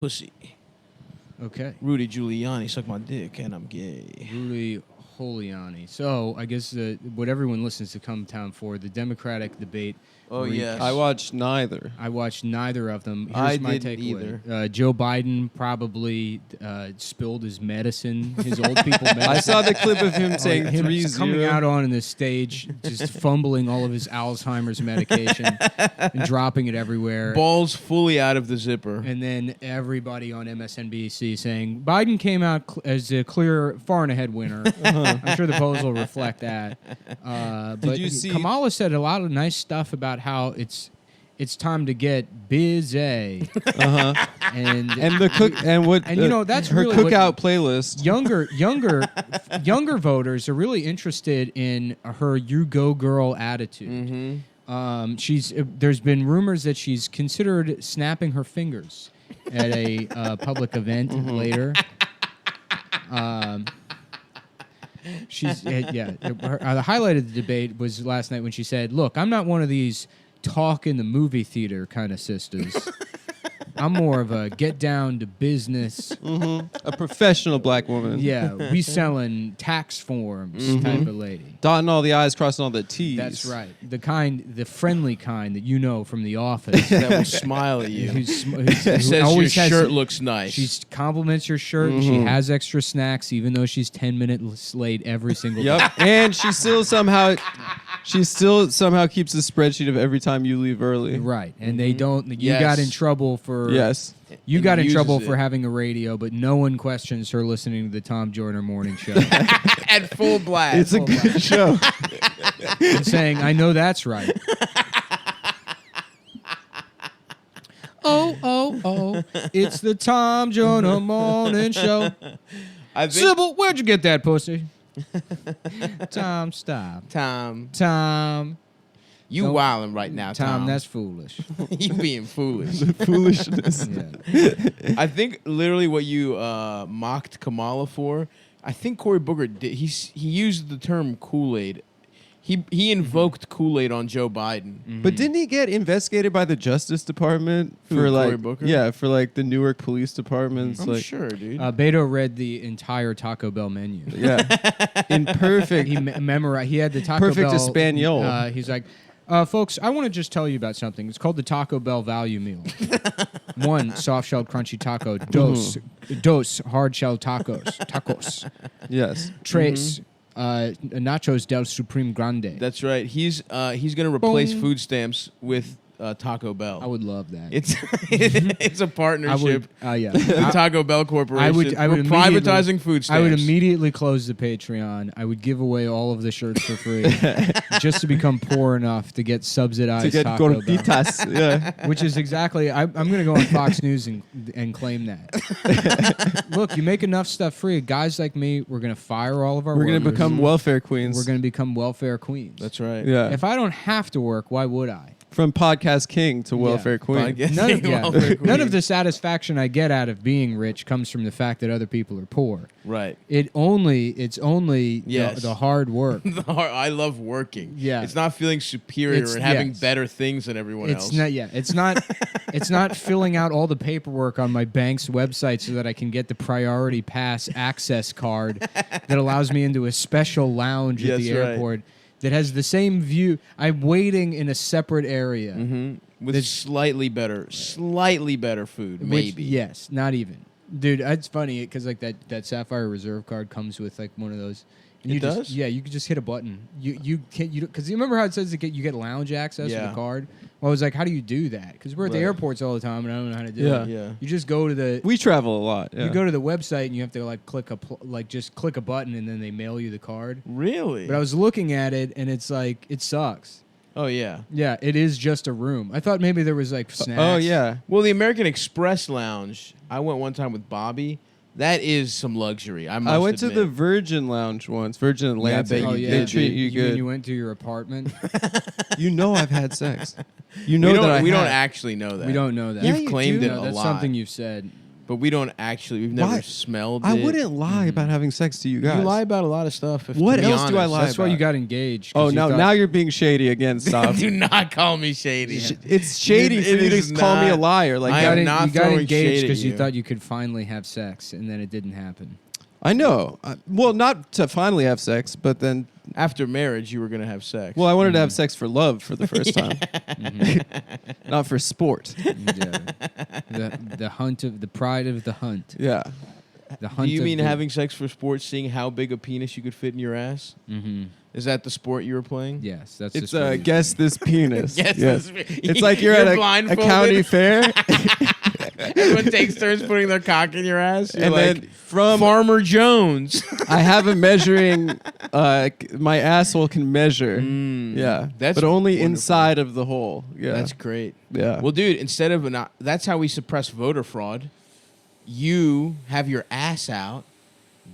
Pussy. Okay. Rudy Giuliani suck my dick and I'm gay. Rudy Giuliani. So I guess what everyone listens to Cumtown for, the Democratic debate. Oh, yes. I watched neither. I watched neither of them. Here's I my didn't takeaway. Joe Biden probably spilled his medicine, his old people medicine. I saw the clip of him saying him 3-0. coming out on the stage, just fumbling all of his Alzheimer's medication and dropping it everywhere. Balls fully out of the zipper. And then everybody on MSNBC saying Biden came out as a clear, far and ahead winner. I'm sure the polls will reflect that. But you see- Kamala said a lot of nice stuff about how it's time to get busy. And the cook and what And, you know, that's her really what- cookout playlist. younger voters are really interested in her "you go girl" attitude. There's been rumors that she's considered snapping her fingers at a public event later. The highlight of the debate was last night when she said, "Look, I'm not one of these talk in the movie theater kind of sisters. I'm more of a get down to business. A professional black woman. Yeah, we selling tax forms type of lady. Dotting all the I's, crossing all the T's. That's right. The friendly kind that you know from The Office. That will smile at you. who Says your always has- shirt looks nice. She compliments your shirt. And she has extra snacks, even though she's 10 minutes late every single day. Yep. And she still somehow keeps a spreadsheet of every time you leave early. Right, and they don't. You Yes. got in trouble for. Yes. You And got in uses trouble it. for having a radio, but no one questions her listening to the Tom Joyner Morning Show at full blast. It's a good show. and saying, "I know that's right." Oh, it's the Tom Joyner Morning Show. I think Sybil, where'd you get that pussy? Tom, stop. Tom, you Don't- wilding right now, Tom. that's foolish. you being foolish. Foolishness. Yeah. I think literally what you mocked Kamala for. I think Cory Booker did. He used the term Kool-Aid. He invoked Kool-Aid on Joe Biden. But didn't he get investigated by the Justice Department Who, for Cory like Booker? for like the Newark Police Department's I'm like sure, dude. Beto read the entire Taco Bell menu. yeah in perfect He memorized. He had the Taco Perfect Bell. Espanol. He's like, folks, I want to just tell you about something. It's called the Taco Bell Value Meal. 1, soft-shelled crunchy taco. Dos, hard-shelled tacos. yes. Tres, nachos del Supreme Grande. That's right. He's gonna replace Boom. food stamps with Taco Bell. I would love that. It's it's a I partnership. would, yeah. The Taco Bell Corporation. I would We're immediately- privatizing food stamps. I would immediately close the Patreon. I would give away all of the shirts for free just to become poor enough to get subsidized To get Taco Bell. gorditas. Yeah. Which is exactly, I'm going to go on Fox News and claim that. Look, you make enough stuff free. Guys like me, we're going to fire all of our We're going to workers. become welfare queens. We're going to become welfare queens. That's right. yeah. If I don't have to work, why would I? From podcast king to welfare queen. Podcast None of, welfare queen. none of the satisfaction I get out of being rich comes from the fact that other people are poor. Right. It's only Yes. the hard work. I love working. Yeah. It's not feeling superior It's- and having yes. better things than everyone else. It's not filling out all the paperwork on my bank's website so that I can get the priority pass access card that allows me into a special lounge at the That's right. airport that has the same view. I'm waiting in a separate area. With slightly better food, maybe. Yes, not even. Dude, it's funny because like that Sapphire Reserve card comes with like one of those. And It you does? Just, yeah, you can just hit a button. You can't because you remember how it says you get lounge access with Yeah. the card. Well, I was like, how do you do that? Because we're at the Right. airports all the time, and I don't know how to do Yeah. it. Yeah. You just go to the We travel a lot. Yeah. you go to the website and you have to like click just click a button and then they mail you the card. Really? But I was looking at it and it's like it sucks. Oh yeah. Yeah, it is just a room. I thought maybe there was like snacks. Oh yeah. Well, the American Express Lounge. I went one time with Bobby. That is some luxury. I went to the admit. Virgin Lounge once. Virgin Atlantic. bet Oh you yeah, They did, treat dude. you mean good. you went to your apartment. You know I've had sex. You know we don't, that I we don't have. actually know that. We don't know that. Yeah, You've you claimed do. it No, a that's lot. something you've said. but we don't actually. We've never Why? smelled I it. wouldn't lie about having sex to you guys. You lie about a lot of stuff. What to be else do I honest. lie That's why you about? got engaged. 'cause Oh, you no, thought- now you're being shady again. Stop. Do not call me shady. It's shady It for you is to call me a not. liar. Like I You am got, not you got throwing engaged shade at because you you. thought you could finally have sex, and then it didn't happen. I know. Well, not to finally have sex, but then. After marriage, you were gonna have sex. Well, I wanted to have sex for love for the first time, not for sport. Yeah. The hunt of the pride of the hunt. Yeah. The do hunt. you of mean the, having sex for sports, seeing how big a penis you could fit in your ass? Mm-hmm. Is that the sport you were playing? Yes, that's. It's just what you- guess this penis. Yes. Yes. It's like you're at a blindfolded. county fair, Everyone takes turns putting their cock in your ass. You're and like, then from Farmer Jones. I have a measuring. My asshole can measure. Yeah, That's but only wonderful. inside of the hole. Yeah, That's great. yeah. Well, dude, instead of that's how we suppress voter fraud. You have your ass out.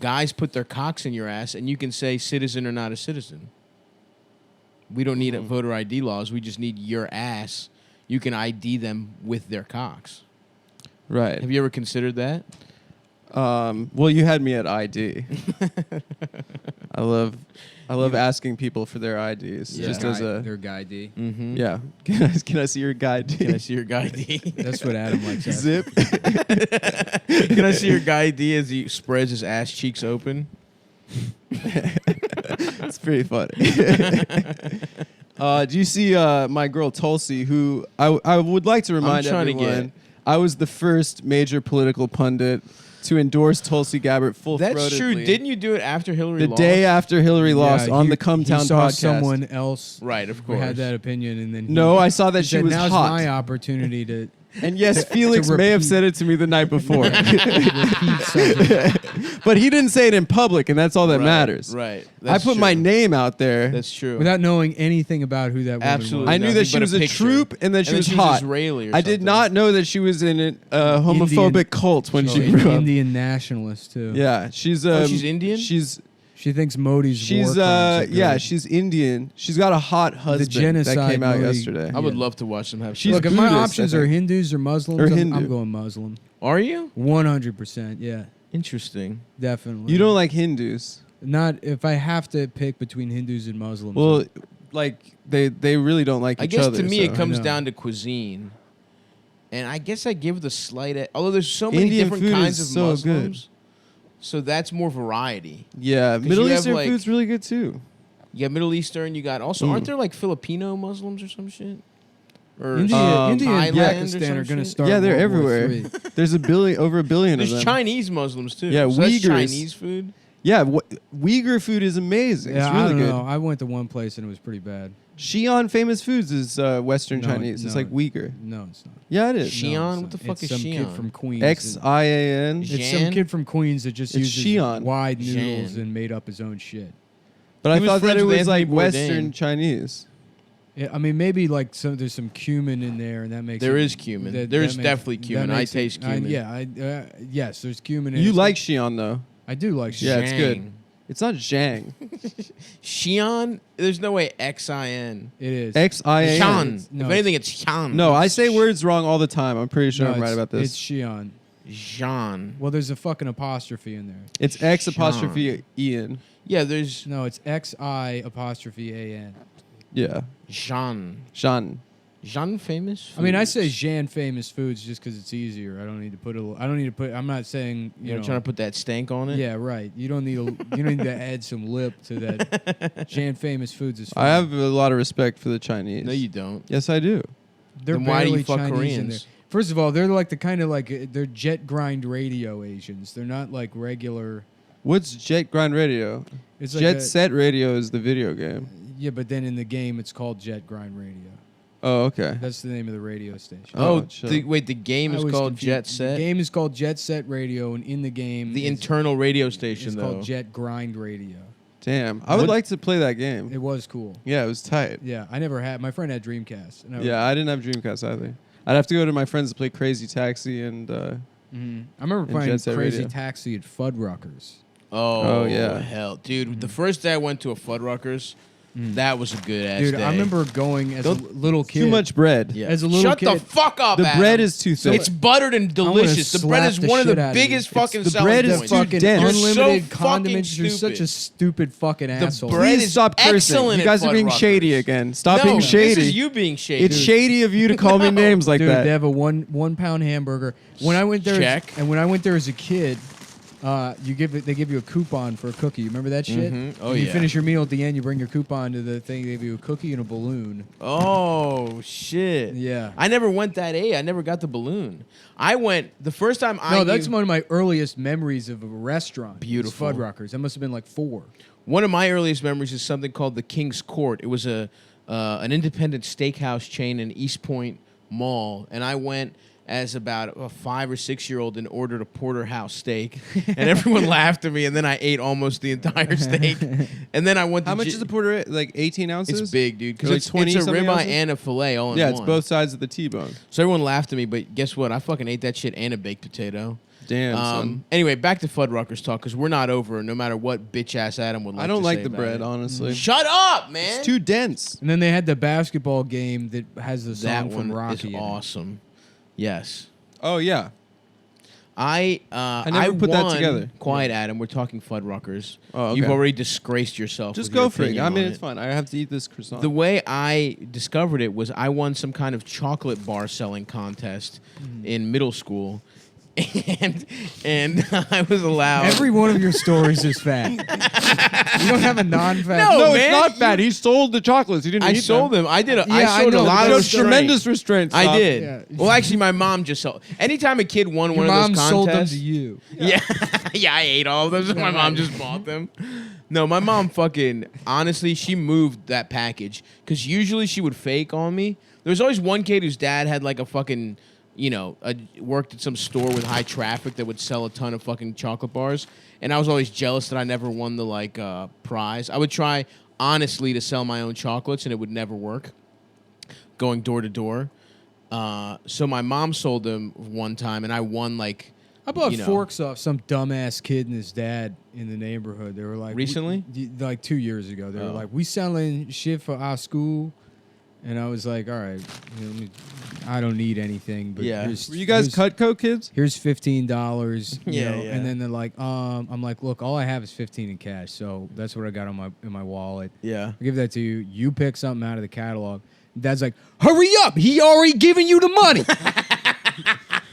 Guys put their cocks in your ass, and you can say citizen or not a citizen. We don't need voter ID laws. We just need your ass. You can ID them with their cocks. Right. Have you ever considered that? Well, you had me at ID. I love asking people for their IDs. Yeah. Just as a their guy D. Mm-hmm. yeah. Can I see your guy? Can I see your guy ID? That's what Adam likes. asking. Zip. Can I see your guy ID as he spreads his ass cheeks open? It's pretty funny. Do you see my girl Tulsi, who I would like to remind trying to everyone, get- I was the first major political pundit to endorse Tulsi Gabbard full-throatedly. That's true. Didn't you do it after Hillary the lost? day after Hillary lost Yeah, on he- the Cumtown he saw podcast. someone else Right, of who course. had that opinion, and then No, I saw that he she said, was now's hot. my opportunity to And yes, Felix may have repeat. said it to me the night before. repeat something But he didn't say it in public, and that's all that Right, matters. Right. I That's put my true. name out there. That's true. without knowing anything about who that woman Absolutely. was. I knew nothing that she but was a picture. troop and that she then was she hot. Israeli or I did something. not know that she was in a homophobic Indian- cult when Oh, she grew up. Indian nationalist too. Yeah, she's she's Indian? She thinks Modi's war She's crimes are yeah, good. she's Indian. She's got a hot husband that genocide came out Modi- yesterday. I would Yeah. love to watch them have She's sex. Look, if my Buddhist, options I are think. Hindus or Muslims, Or I'm Hindu. going Muslim. Are you? 100%, yeah, Interesting. definitely. You don't like Hindus? Not if I have to pick between Hindus and Muslims. Well, like they really don't like I each guess other. to me so. it comes know. down to cuisine. And I guess I give the slight although there's so many Indian different food kinds is of so good. Muslims. So that's more variety. Yeah, Middle you have, Eastern like- food's really good too. You got Middle Eastern, you got also aren't there like Filipino Muslims or some shit? Or India, India and Thailand or Pakistan some are going to shit? start. Yeah, they're World War everywhere. III. There's over a billion of There's them. Chinese Muslims too. Yeah, so that's Uyghurs. Chinese food. Yeah, Uyghur food is amazing. Yeah, it's really I don't good. know. I went to one place and it was pretty bad. Xi'an Famous Foods is Western No, Chinese. It's no. like Uyghur. No, it's not. Yeah, it is. Xi'an? No, it's What the not. fuck it's is some kid Xi'an? from Queens. Xian. It's Jan? some kid from Queens that just It's uses Xi'an. wide noodles Jan. and made up his own shit. But He I was thought that friends it with was Anthony like Bourdain. Western Chinese. Yeah, I mean, maybe like there's some cumin in there, and that makes There it- is cumin. that- There's that definitely that cumin. I makes it- taste cumin. yes, there's cumin. in You it. like Xi'an though? I do like shit. Yeah, it's good. Zhang. It's not Zhang. Xi'an? There's no way X-I-N. It is. Xian. Shan. No, If anything, it's Xian. No, I say words wrong all the time. I'm pretty sure No, I'm right it's- about this. It's Xi'an. Jean. Well, there's a fucking apostrophe in there. It's X apostrophe Ian. Yeah, there's No, it's XI''AN. Yeah. Jean. Shan. Jean famous? I mean, I foods. say Jan famous foods just because it's easier. I don't need to put a. I don't need to put. I'm not saying you You're know. trying to put that stank on it? Yeah, right. You don't need. You don't need to add some lip to that. Jan famous foods is. Fine. I have a lot of respect for the Chinese. No, you don't. Yes, I do. They're Then why do you barely fuck Chinese in there. Koreans? First of all, they're like the kind of like they're jet grind radio Asians. They're not like regular. What's Jet Grind Radio? It's like Jet a- Set Radio is the video game. Yeah, but then in the game it's called Jet Grind Radio. Oh, okay. That's the name of the radio station. Oh, Oh, chill. wait, the game I is was called confused. Jet The Set? game is called Jet Set Radio, and in the game, The is- internal radio station, it's though. called Jet Grind Radio. Damn. I would What- like to play that game. It was cool. Yeah, it was tight. Yeah, I never had. My friend had Dreamcast. And Yeah, I didn't have Dreamcast either. I'd have to go to my friends to play Crazy Taxi and I remember And playing Jet Set Crazy Radio. Taxi at Fuddruckers. Oh, Oh, yeah. hell. Dude, the first day I went to a Fuddruckers, That was a good ass Dude, day. I remember going as a little kid. Too much bread. Yeah. As a little Shut kid, the fuck up. The Adam. bread is too thick. It's buttered and delicious. The bread slap is the one of shit the out of you. biggest It's- fucking the selling bread is points. too fucking dense. You're so unlimited fucking condiments. You're such stupid. a stupid fucking asshole. bread Please is stop cursing. excellent You guys at are being Fuddruckers. shady again. Stop No, being shady. This is you being shady. It's shady of you to call me names like Dude, that. they have a one pound hamburger. When I went there, Check. and when I went there as a kid, they give you a coupon for a cookie. You remember that shit? Oh, You yeah. finish your meal at the end, you bring your coupon to the thing. They give you a cookie and a balloon. Oh shit! Yeah. I never went that I never got the balloon. I went the first time. No, that's one of my earliest memories of a restaurant. Beautiful. Fuddruckers. That must have been like 4. One of my earliest memories is something called the King's Court. It was an independent steakhouse chain in East Point Mall, and I went as about a 5 or 6 year old and ordered a porterhouse steak, and everyone laughed at me, and then I ate almost the entire steak, and then I went. How to much is the porter? Like 18 ounces? It's big, dude, because Like it's 20 a something ribeye ounces? and a fillet all in Yeah, one. it's both sides of the T-bone. So everyone laughed at me, but guess what? I fucking ate that shit and a baked potato. Damn, son. Anyway, back to Fuddruckers talk, because we're not over, no matter what bitch ass Adam would like I don't to like say the about bread, it. honestly. Shut up, man. It's too dense. And then they had the basketball game that has the that song from one Rocky. is in it. awesome. Yes. Oh yeah. I never put that won- together. Quiet, Adam. We're talking Fuddruckers. Oh, okay. You've already disgraced yourself. Just with your go for it. opinion I mean, on it's it. fine. I have to eat this croissant. The way I discovered it was I won some kind of chocolate bar selling contest in middle school, and I was allowed. Every one of your stories is fat. You don't have a non-fat. No, no, man, it's not fat. He sold the chocolates. He didn't I eat sold them. I did. Yeah, I I showed a know, lot but of Showed restraint. tremendous restraint. I Stop. did. Yeah. Well, actually, my mom just sold. Anytime a kid won Your one of mom those sold them contests, to you. yeah, yeah, I ate all of them. So my mom just bought them. No, my mom fucking honestly, she moved that package because usually she would fake on me. There was always one kid whose dad had like a fucking, worked at some store with high traffic that would sell a ton of fucking chocolate bars, and I was always jealous that I never won the prize. I would try honestly to sell my own chocolates, and it would never work. Going door to door. So my mom sold them one time, and I won like. I bought you know. forks off some dumbass kid and his dad in the neighborhood. They were like Recently? like 2 years ago. They were Oh. like, "We selling shit for our school," and I was like, "All right, I don't need anything." But Yeah. here's, Were you guys Cutco kids? Here's $15. Yeah, know? yeah. And then they're like, I'm like, look, all I have is 15 in cash, so that's what I got in my wallet. Yeah. I give that to you. You pick something out of the catalog. Dad's like, hurry up! He already giving you the money.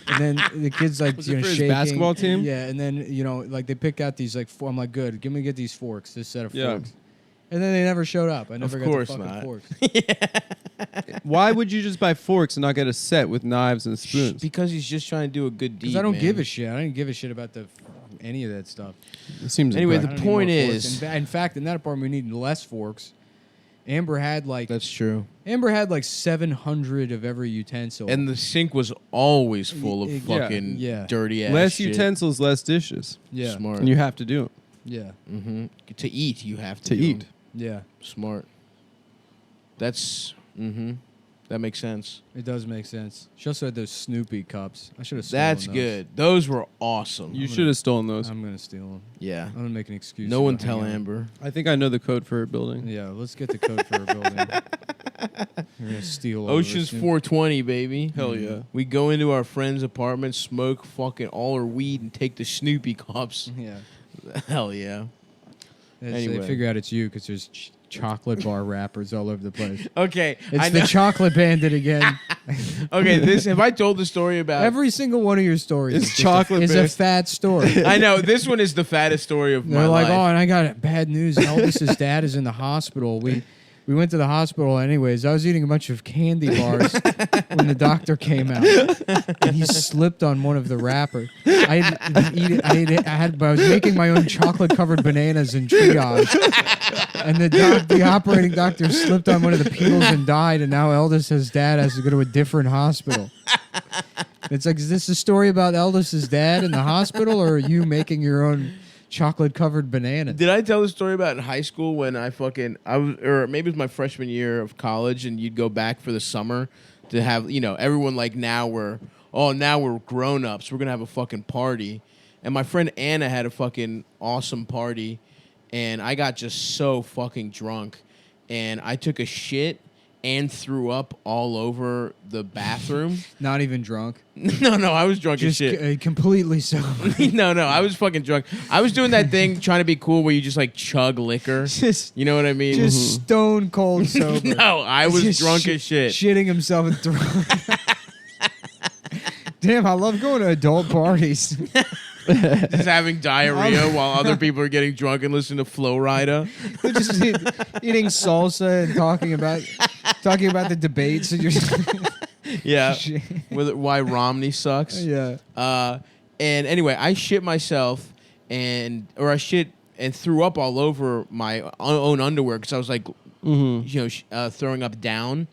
And then the kid's like, Was it for his shaking. basketball team? Yeah, and then like they pick out these like four. I'm like, good. Give me get these forks. This set of Yeah. forks. And then they never showed up. I never got course the fucking not. forks. Why would you just buy forks and not get a set with knives and spoons? Because he's just trying to do a good deed. Because I don't man. give a shit. I didn't give a shit about any of that stuff. It seems Anyway, I impractical. the don't need point more forks. is- in fact, in that apartment, we need less forks. Amber had like That's true. 700 of every utensil. And the sink was always full of Yeah. fucking Yeah. dirty ass less shit. utensils, less dishes. yeah, Smart. And you have to do it. yeah, Mm-hmm. To eat, you have to To do eat. 'em. yeah. Smart. That's. Mm-hmm. That makes sense. It does make sense. She also had those Snoopy cups. I should have. That's those. good. Those were awesome. You should have stolen those. I'm gonna steal them. yeah. I'm gonna make an excuse. No to one go tell hang out. Amber. I think I know the code for her building. Yeah, let's get the code for her building. We're gonna steal. all of Ocean's this. 420, baby. Hell yeah. We go into our friend's apartment, smoke fucking all her weed, and take the Snoopy cups. Yeah. Hell yeah. They Anyway. figure out it's you because there's chocolate bar wrappers all over the place. Okay. It's I the know. chocolate bandit again. Okay. This. Have I told the story about? Every single one of your stories It's is just chocolate is a bandit. fat story. I know this one is the fattest story of my They're like, life. oh, and I got bad news. Elvis's dad is in the hospital. We went to the hospital anyways. I was eating a bunch of candy bars when the doctor came out, and he slipped on one of the wrappers. I was making my own chocolate covered bananas in triage, and the operating doctor slipped on one of the peels and died. And now Eldis's dad has to go to a different hospital. It's like, is this a story about Eldis's dad in the hospital, or are you making your own chocolate covered banana? Did I tell the story about in high school when I was, or maybe it was my freshman year of college, and you'd go back for the summer to have, everyone like now we're grown ups. We're gonna have a fucking party, and my friend Anna had a fucking awesome party, and I got just so fucking drunk, and I took a shit and threw up all over the bathroom. Not even drunk. No, I was drunk as Just shit. completely sober. No, I was fucking drunk. I was doing that thing trying to be cool where you just like chug liquor. Just You know what I mean? just stone cold sober. No, I was Just drunk as shit. Shitting himself and throwing. Damn, I love going to adult parties. Just having diarrhea while other people are getting drunk and listening to Flo Rida. Just eating salsa and talking about the debates and you're Yeah. Why Romney sucks. yeah. And anyway, I shit myself I shit and threw up all over my own underwear because I was like, throwing up down.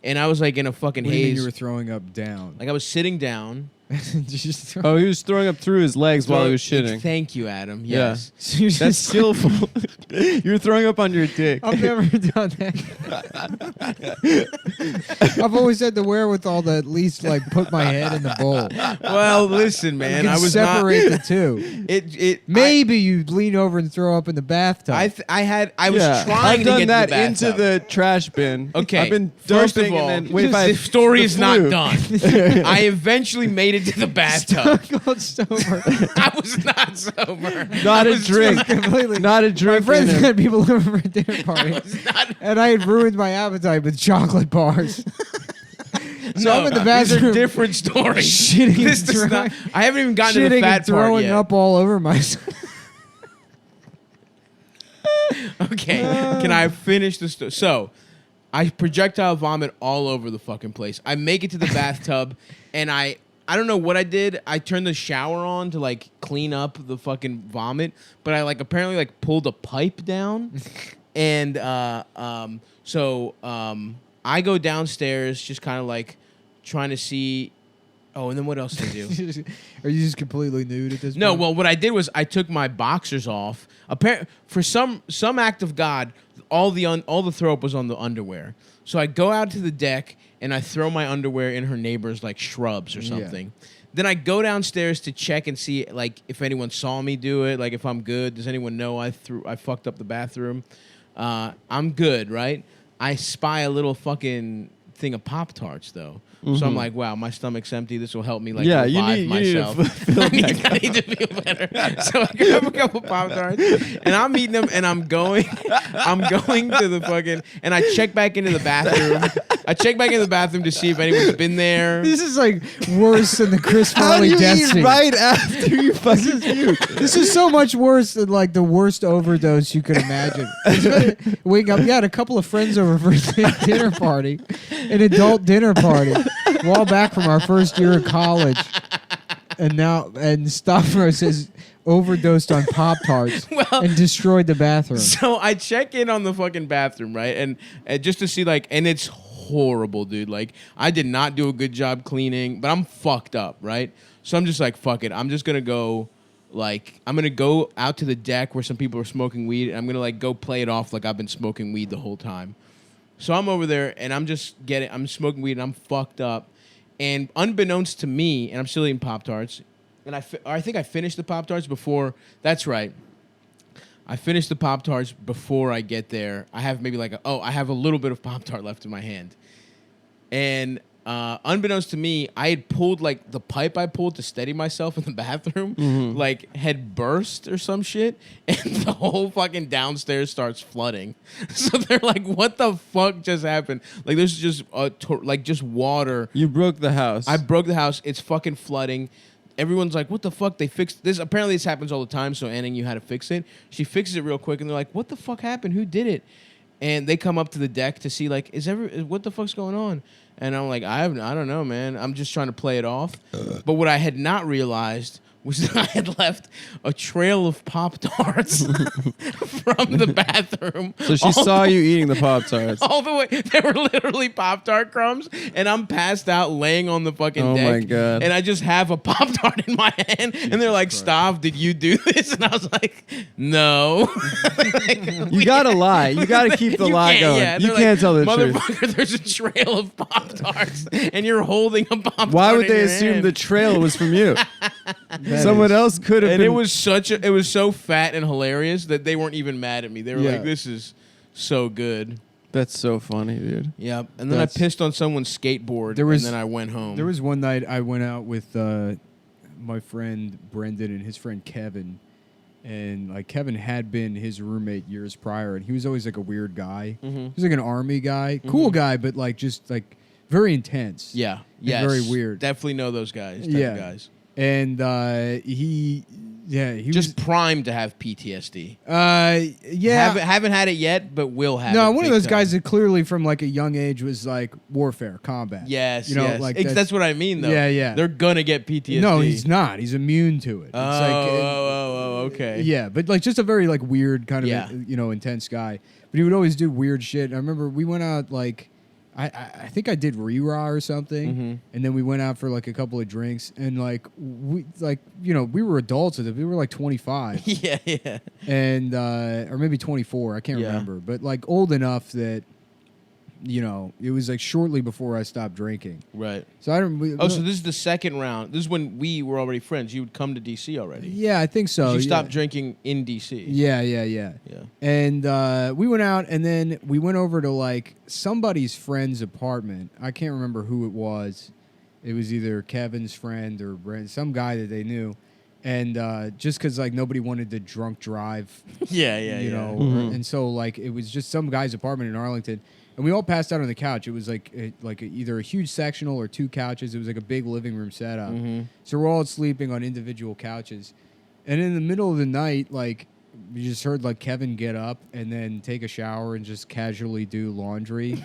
And I was like in a fucking What do you mean haze. you were throwing up down? Like I was sitting down. Oh, he was throwing up through his legs while he was shitting. Thank you, Adam. Yeah. Yes. So you're That's just- skillful. You were throwing up on your dick. I've never done that. I've always had the wherewithal to at least like put my head in the bowl. Well, listen, man. You I can was separate not. the two. It Maybe you lean over and throw up in the bathtub. I was Yeah. trying I've to done get that to the into bathtub. the trash bin. Okay. I've been First of dumping all, and then wait if I the story the is not flu. done. I eventually made it to the bathtub. Cold sober. I was not sober. Not I a was drink. Completely. Not a My drink. friends in it. had people over for a dinner party, not- and I had ruined my appetite with chocolate bars. So I'm in the These are bathroom, different stories. shitting This and does throwing, not. I haven't even gotten to the shitting fat and throwing part yet. up all over myself. Okay, can I finish the story? So, I projectile vomit all over the fucking place. I make it to the bathtub, and I don't know what I did. I turned the shower on to like clean up the fucking vomit, but I like apparently like pulled a pipe down, and so I go downstairs just kind of like trying to see. Oh, and then what else did I do? Are you just completely nude at this No, point? well, what I did was I took my boxers off. For some act of God, all the throw up was on the underwear. So I go out to the deck and I throw my underwear in her neighbor's like shrubs or something. Then I go downstairs to check and see like if anyone saw me do it, like if I'm good. Does anyone know I fucked up the bathroom? I'm good, right? I spy a little fucking thing of Pop-Tarts though. So I'm like, wow, my stomach's empty. This will help me like Yeah, revive you need myself. to fill I need to feel better. So I grab a couple Pop-Tarts and I'm eating them and I'm going to the fucking, and I check back into the bathroom. I check back into the bathroom to see if anyone's been there. This is like worse than the Chris How do Farley you death eat scene. right after you fucking puke? This is so much worse than like the worst overdose you could imagine. Wake up, you had a couple of friends over for a dinner party, an adult dinner party, a while back from our first year of college, and Stavros has overdosed on Pop-Tarts and destroyed the bathroom. So I check in on the fucking bathroom, right? And just to see like, and it's horrible, dude. Like I did not do a good job cleaning, but I'm fucked up, right? So I'm just like, fuck it. I'm just gonna go. Like, I'm going to go out to the deck where some people are smoking weed, and I'm going to, like, go play it off like I've been smoking weed the whole time. So I'm over there, and I'm smoking weed, and I'm fucked up. And unbeknownst to me, and I'm still eating Pop-Tarts, and I think I finished the Pop-Tarts before, that's right. I finished the Pop-Tarts before I get there. I have maybe like I have a little bit of Pop-Tart left in my hand. And unbeknownst to me, I had pulled like the pipe I pulled to steady myself in the bathroom, like had burst or some shit, and the whole fucking downstairs starts flooding. So they're like, "What the fuck just happened?" Like there's just just water. You broke the house. I broke the house. It's fucking flooding. Everyone's like, "What the fuck?" They fixed this. Apparently, this happens all the time. So Anna knew how to fix it. She fixes it real quick, and they're like, "What the fuck happened? Who did it?" And they come up to the deck to see like, what the fuck's going on? And I'm like, I don't know, man. I'm just trying to play it off. But what I had not realized was that I had left a trail of Pop-Tarts from the bathroom. So she saw you eating the Pop-Tarts. All the way. They were literally Pop-Tart crumbs, and I'm passed out laying on the fucking Oh deck. my God. And I just have a Pop-Tart in my hand, and they're like, Stav, did you do this? And I was like, no. You gotta lie. You gotta keep the You lie can't, going. yeah. You They're can't tell the truth. Motherfucker, there's a trail of Pop-Tarts, and you're holding a Pop-Tart Why would in they your assume hand. the trail was from you? Someone else could have And been. it was so fat and hilarious that they weren't even mad at me. They were Yeah. like, this is so good. That's so funny, dude. Yep. And then That's- I pissed on someone's skateboard, There was- and then I went home. There was one night I went out with my friend Brendan and his friend Kevin, and like Kevin had been his roommate years prior, and he was always like a weird guy. He was like an army guy, cool guy, but like just like very intense. Yeah. And Yes. very weird. Definitely know those guys. Type Yeah. of guys. And he Just primed to have PTSD. yeah. Haven't had it yet, but will have. No, it one of big those time. guys that clearly from like a young age was like warfare, combat. Yes, you know, yes. like that's what I mean, though. Yeah, yeah. They're gonna get PTSD. No, he's not. He's immune to it. It's Okay. Yeah, but like just a very like weird kind of Yeah. intense guy. But he would always do weird shit. I remember we went out like I think I did Re-Raw or something, and then we went out for like a couple of drinks, and like we were adults at it. We were like 25, Yeah, yeah. and or maybe 24. I can't Yeah. remember, but like old enough that it was like shortly before I stopped drinking. Right. So I don't. Oh, so this is the second round. This is when we were already friends. You would come to DC already. Yeah, I think so. You yeah. stopped drinking in DC. Yeah. Yeah. And we went out, and then we went over to like somebody's friend's apartment. I can't remember who it was. It was either Kevin's friend or some guy that they knew. And just because like nobody wanted to drunk drive, Yeah, you know, and so like it was just some guy's apartment in Arlington, and we all passed out on the couch. It was like either a huge sectional or two couches. It was like a big living room setup. So we're all sleeping on individual couches, and in the middle of the night, like we just heard like Kevin get up and then take a shower and just casually do laundry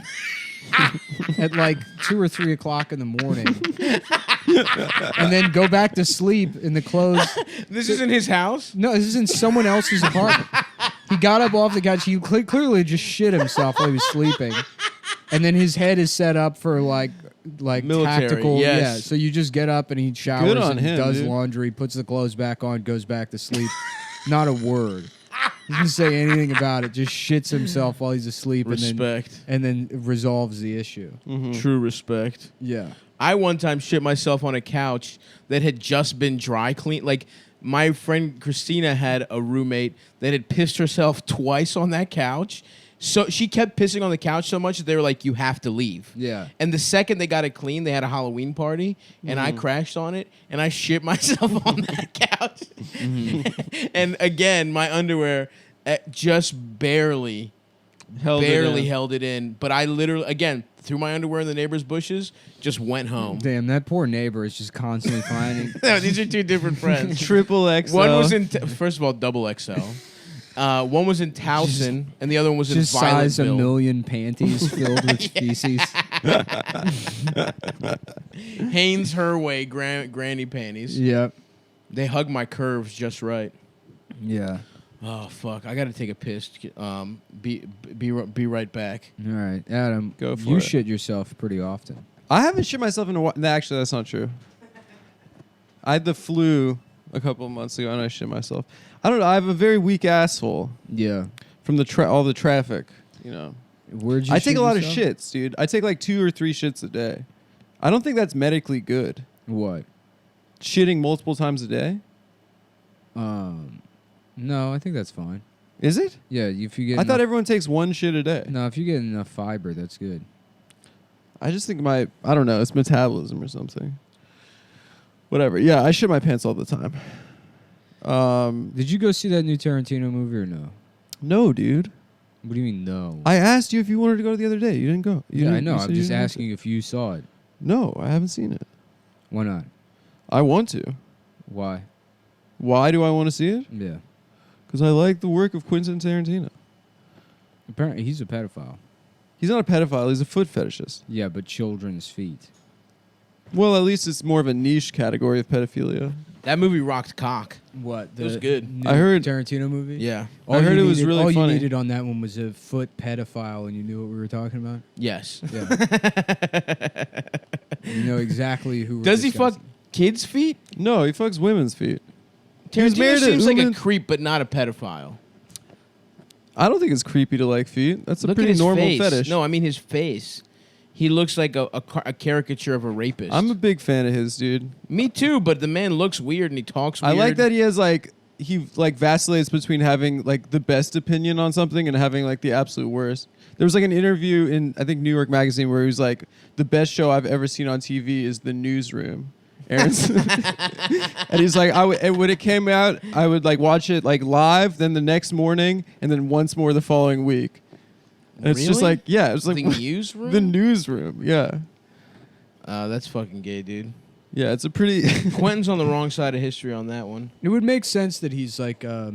at like 2 or 3 o'clock in the morning. And then go back to sleep in the clothes. This is in his house? No, this is in someone else's apartment. He got up off the couch. He clearly just shit himself while he was sleeping. And then his head is set up for like Military, tactical. yes. Yeah, so you just get up and he showers Good on and him, does dude. laundry, puts the clothes back on, goes back to sleep. Not a word. He doesn't say anything about it. Just shits himself while he's asleep. Respect. And then resolves the issue. True respect. Yeah. I one time shit myself on a couch that had just been dry cleaned. Like, my friend Christina had a roommate that had pissed herself twice on that couch. So she kept pissing on the couch so much that they were like, you have to leave. Yeah. And the second they got it clean, they had a Halloween party, and I crashed on it, and I shit myself on that couch. And again, my underwear just barely Held held it in. But I literally, again, threw my underwear in the neighbor's bushes, just went home. Damn, that poor neighbor is just constantly finding. No, these are two different friends. Triple XL. One was in, first of all, double XL. One was in Towson, and the other one was in Just size a Violetville. million panties filled with feces. Hanes Herway granny panties. Yep. They hug my curves just right. Yeah. Oh fuck! I gotta take a piss. Be right back. All right, Adam. Go for you it. shit yourself pretty often. I haven't shit myself in a while. No, actually, that's not true. I had the flu a couple of months ago, and I shit myself. I don't know. I have a very weak asshole Yeah. from all the traffic. You know, Where'd you? I take shit a lot of yourself? shits, dude. I take like 2 or 3 shits a day. I don't think that's medically good. What? Shitting multiple times a day. No, I think that's fine. Is it? Yeah, if you get. I thought enough- everyone takes 1 shit a day. No, if you get enough fiber, that's good. I just think I don't know, it's metabolism or something. Whatever. Yeah, I shit my pants all the time. Did you go see that new Tarantino movie or no? No, dude. What do you mean no? I asked you if you wanted to go the other day. You didn't go. You yeah, I didn't- know. you I'm said you just didn't want asking if you saw it. to. No, I haven't seen it. Why not? I want to. Why? Why do I want to see it? Yeah. Because I like the work of Quentin Tarantino. Apparently, he's a pedophile. He's not a pedophile. He's a foot fetishist. Yeah, but children's feet. Well, at least it's more of a niche category of pedophilia. That movie rocked cock. What? It was good. new I heard- Tarantino movie. Yeah. I heard it was really all funny. you needed on that one was a foot pedophile, and you knew what we were talking about. Yes. Yeah. You know exactly who. We're Does he fuck discussing. kids' feet? No, he fucks women's feet. He was Tarantino married to seems like a Uma- creep, but not a pedophile. I don't think it's creepy to like feet. That's a Look at pretty his normal face. fetish. No, I mean his face. He looks like a caricature of a rapist. I'm a big fan of his, dude. Me too, but the man looks weird and he talks I weird. like that he has like he like vacillates between having like the best opinion on something and having like the absolute worst. There was like an interview in I think New York Magazine where he was like, the best show I've ever seen on TV is The Newsroom. Aaron's and he's like, when it came out, I would like watch it like live, then the next morning, and then once more the following week. And it's just Really? like, yeah, it was like The Newsroom? The Newsroom, yeah, That's fucking gay, dude. yeah. It's a pretty. Quentin's on the wrong side of history on that one. It would make sense that he's like a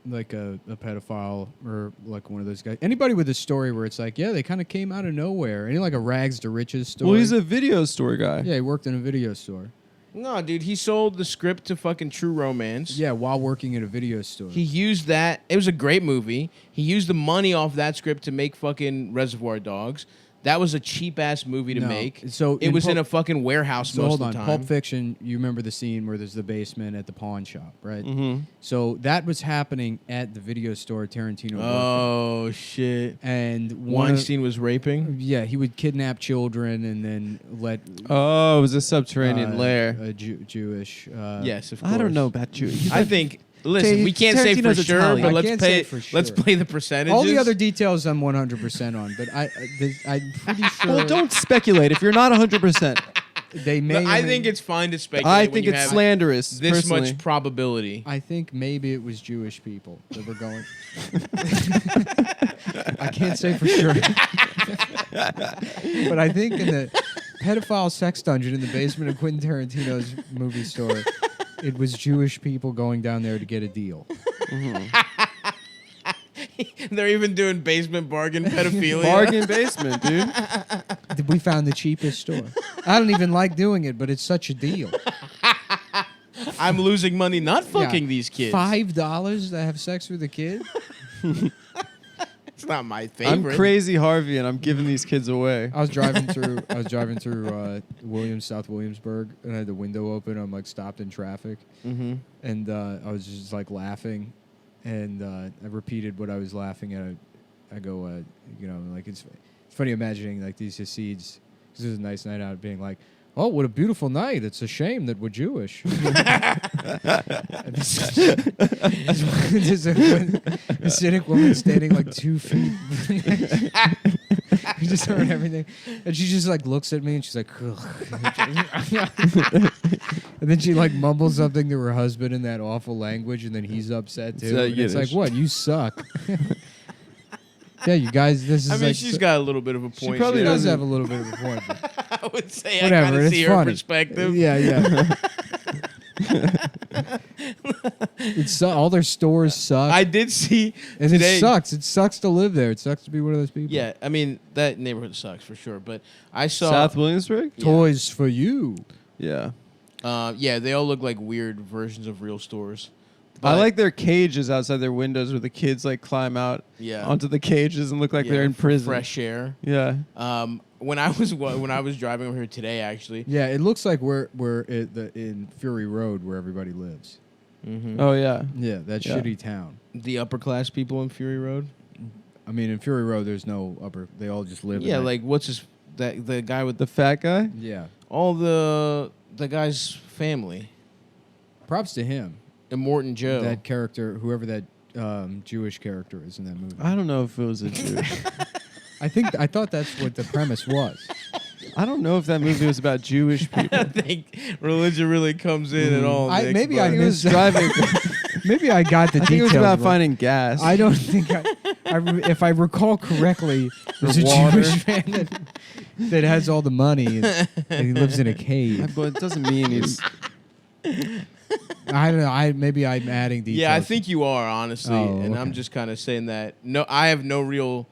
pedophile or like one of those guys. Anybody with a story where it's like, yeah, they kind of came out of nowhere. Any like a rags to riches story. Well, he's a video store guy. yeah, he worked in a video store. No, dude, he sold the script to fucking True Romance. Yeah, while working at a video store. He used that. It was a great movie. He used the money off that script to make fucking Reservoir Dogs. That was a cheap ass movie to No, make. so it in was in Pulp- a fucking warehouse So most hold of on, the time. Pulp Fiction. You remember the scene where there's the basement at the pawn shop, right? Mm-hmm. So that was happening at the video store Tarantino worked Oh shit! at. And one of- Weinstein was raping. yeah, he would kidnap children and then let Oh, it was a subterranean lair. a Jewish. Yes, of course. I don't know about you. I think. Listen, we can't say for Tarantino's sure, Italian. but I let's can't play. say for Let's sure. play the percentages. All the other details I'm 100% on, but I'm pretty sure Well, don't speculate if you're not 100%. they may. But I or may- think it's fine to speculate. I when think you it's have slanderous. this personally. much probability. I think maybe it was Jewish people that were going. I can't say for sure. But I think in the pedophile sex dungeon in the basement of Quentin Tarantino's movie store, it was Jewish people going down there to get a deal. They're even doing basement bargain pedophilia. Bargain basement, dude. We found the cheapest store. I don't even like doing it, but it's such a deal. I'm losing money not fucking Yeah. these kids. $5 to have sex with a kid? It's not my I'm favorite. crazy Harvey, and I'm giving these kids away. I was driving through South Williamsburg, and I had the window open. I'm like stopped in traffic, Mm-hmm. and I was just like laughing, and I repeated what I was laughing at. I go, like it's funny imagining like these Hasids. This is a nice night out, being like, "Oh, what a beautiful night! It's a shame that we're Jewish." There's a Hasidic woman standing like 2 feet. We just heard everything, and she just like looks at me and she's like, "Ugh." And then she like mumbles something to her husband in that awful language, and then he's upset too. And it's like, Yiddish. "What? You suck." Yeah, you guys. This is. I mean, like she's got a little bit of a point. probably She there. does have a little bit of a point. But I would say whatever. I kind of It's see her funny. perspective. Yeah, yeah. It's all their stores suck. I did see and today. it sucks. It sucks to live there. It sucks to be one of those people. Yeah, I mean that neighborhood sucks for sure. But I saw. South Williamsburg? Yeah. Toys for you. Yeah. Yeah, they all look like weird versions of real stores. I But- like their cages outside their windows where the kids like climb out Yeah. onto the cages and look like Yeah, they're in for prison. Fresh air. Yeah. When I was driving over here today, actually. Yeah, it looks like we're in Fury Road where everybody lives. Mm-hmm. Oh yeah. Yeah, that Yeah. shitty town. The upper class people in Fury Road. I mean, in Fury Road, there's no upper. They all just live. in Yeah, that- like what's his the guy with The fat guy? yeah. all the guy's family. Props to him. Immortan Joe. That character, whoever that Jewish character is in that movie. I don't know if it was a Jew. I thought that's what the premise was. I don't know if that movie was about Jewish I people. don't think religion really comes in at all. I- Nick, maybe but- I He was missed- driving. Maybe I got the I think it details was about wrong. finding gas. I don't think if I recall correctly, there's a Water. Jewish man that has all the money and he lives in a cave. But it doesn't mean he's. I don't know. Maybe I'm adding details. Yeah, I think you are honestly, Oh, and okay. I'm just kind of saying that. No, I have no real.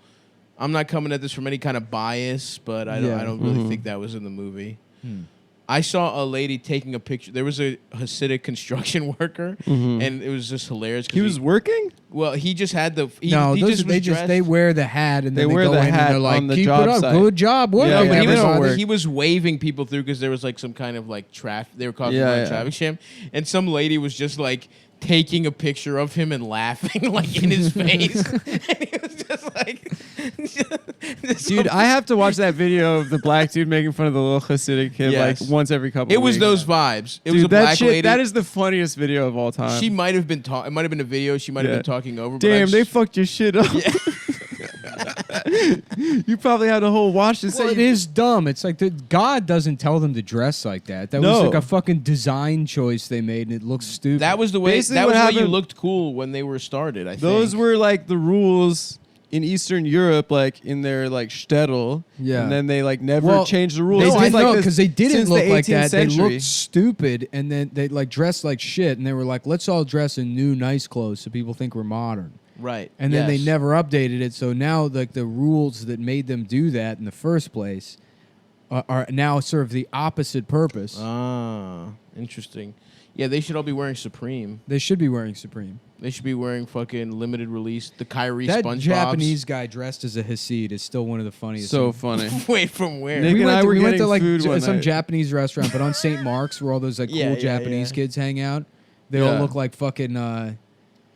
I'm not coming at this from any kind of bias, but I don't. Yeah. I don't really Mhm. think that was in the movie. Hmm. I saw a lady taking a picture. There was a Hasidic construction worker, Mhm. and it was just hilarious. 'cause He was working? well. He just had the. He, No, he those just was dressed. they wear the hat and They then they wear go the in and hat they're like, on the keep job it up, site. good job, work. Yeah, No, but he was, everybody. he was waving people through because there was like some kind of like traffic. They were causing Yeah, like yeah. traffic jam, and some lady was just like taking a picture of him and laughing like in his face, and he was just like, Dude, I have to watch that video of the black dude making fun of the little Hasidic kid Yes. like once every couple. It was weeks. those vibes. It Dude, was a that black shit. lady. That is the funniest video of all time. She might have been it might have been a video. She might have Yeah. been talking over. Damn, but they fucked your shit up. You probably had a whole watch to Well, say it is dumb. It's like God doesn't tell them to dress like that. That was No. like a fucking design choice they made, and it looks stupid. that was the way. Basically That was what the way you happened- looked cool when they were started. I think those were like the rules in Eastern Europe, like in their like shtetl. Yeah. And then they like never changed the rules. They It's didn't like know this because they didn't since look the like 18th that. They century. looked stupid, and then they like dressed like shit, and they were like, "Let's all dress in new, nice clothes so people think we're modern." right. And then they Yes. never updated it, so now like the rules that made them do that in the first place are now serve the opposite purpose. Ah, interesting. Yeah, they should all be wearing Supreme. They should be wearing Supreme. They should be wearing fucking limited release. The Kyrie That SpongeBob's. Japanese guy dressed as a Hasid is still one of the funniest. so things. funny. Wait, from where? Nick and I were we went to getting like food one some night. Japanese restaurant, but on St. Mark's, where all those like Yeah, cool yeah, Japanese yeah. kids hang out. They Yeah. all look like fucking.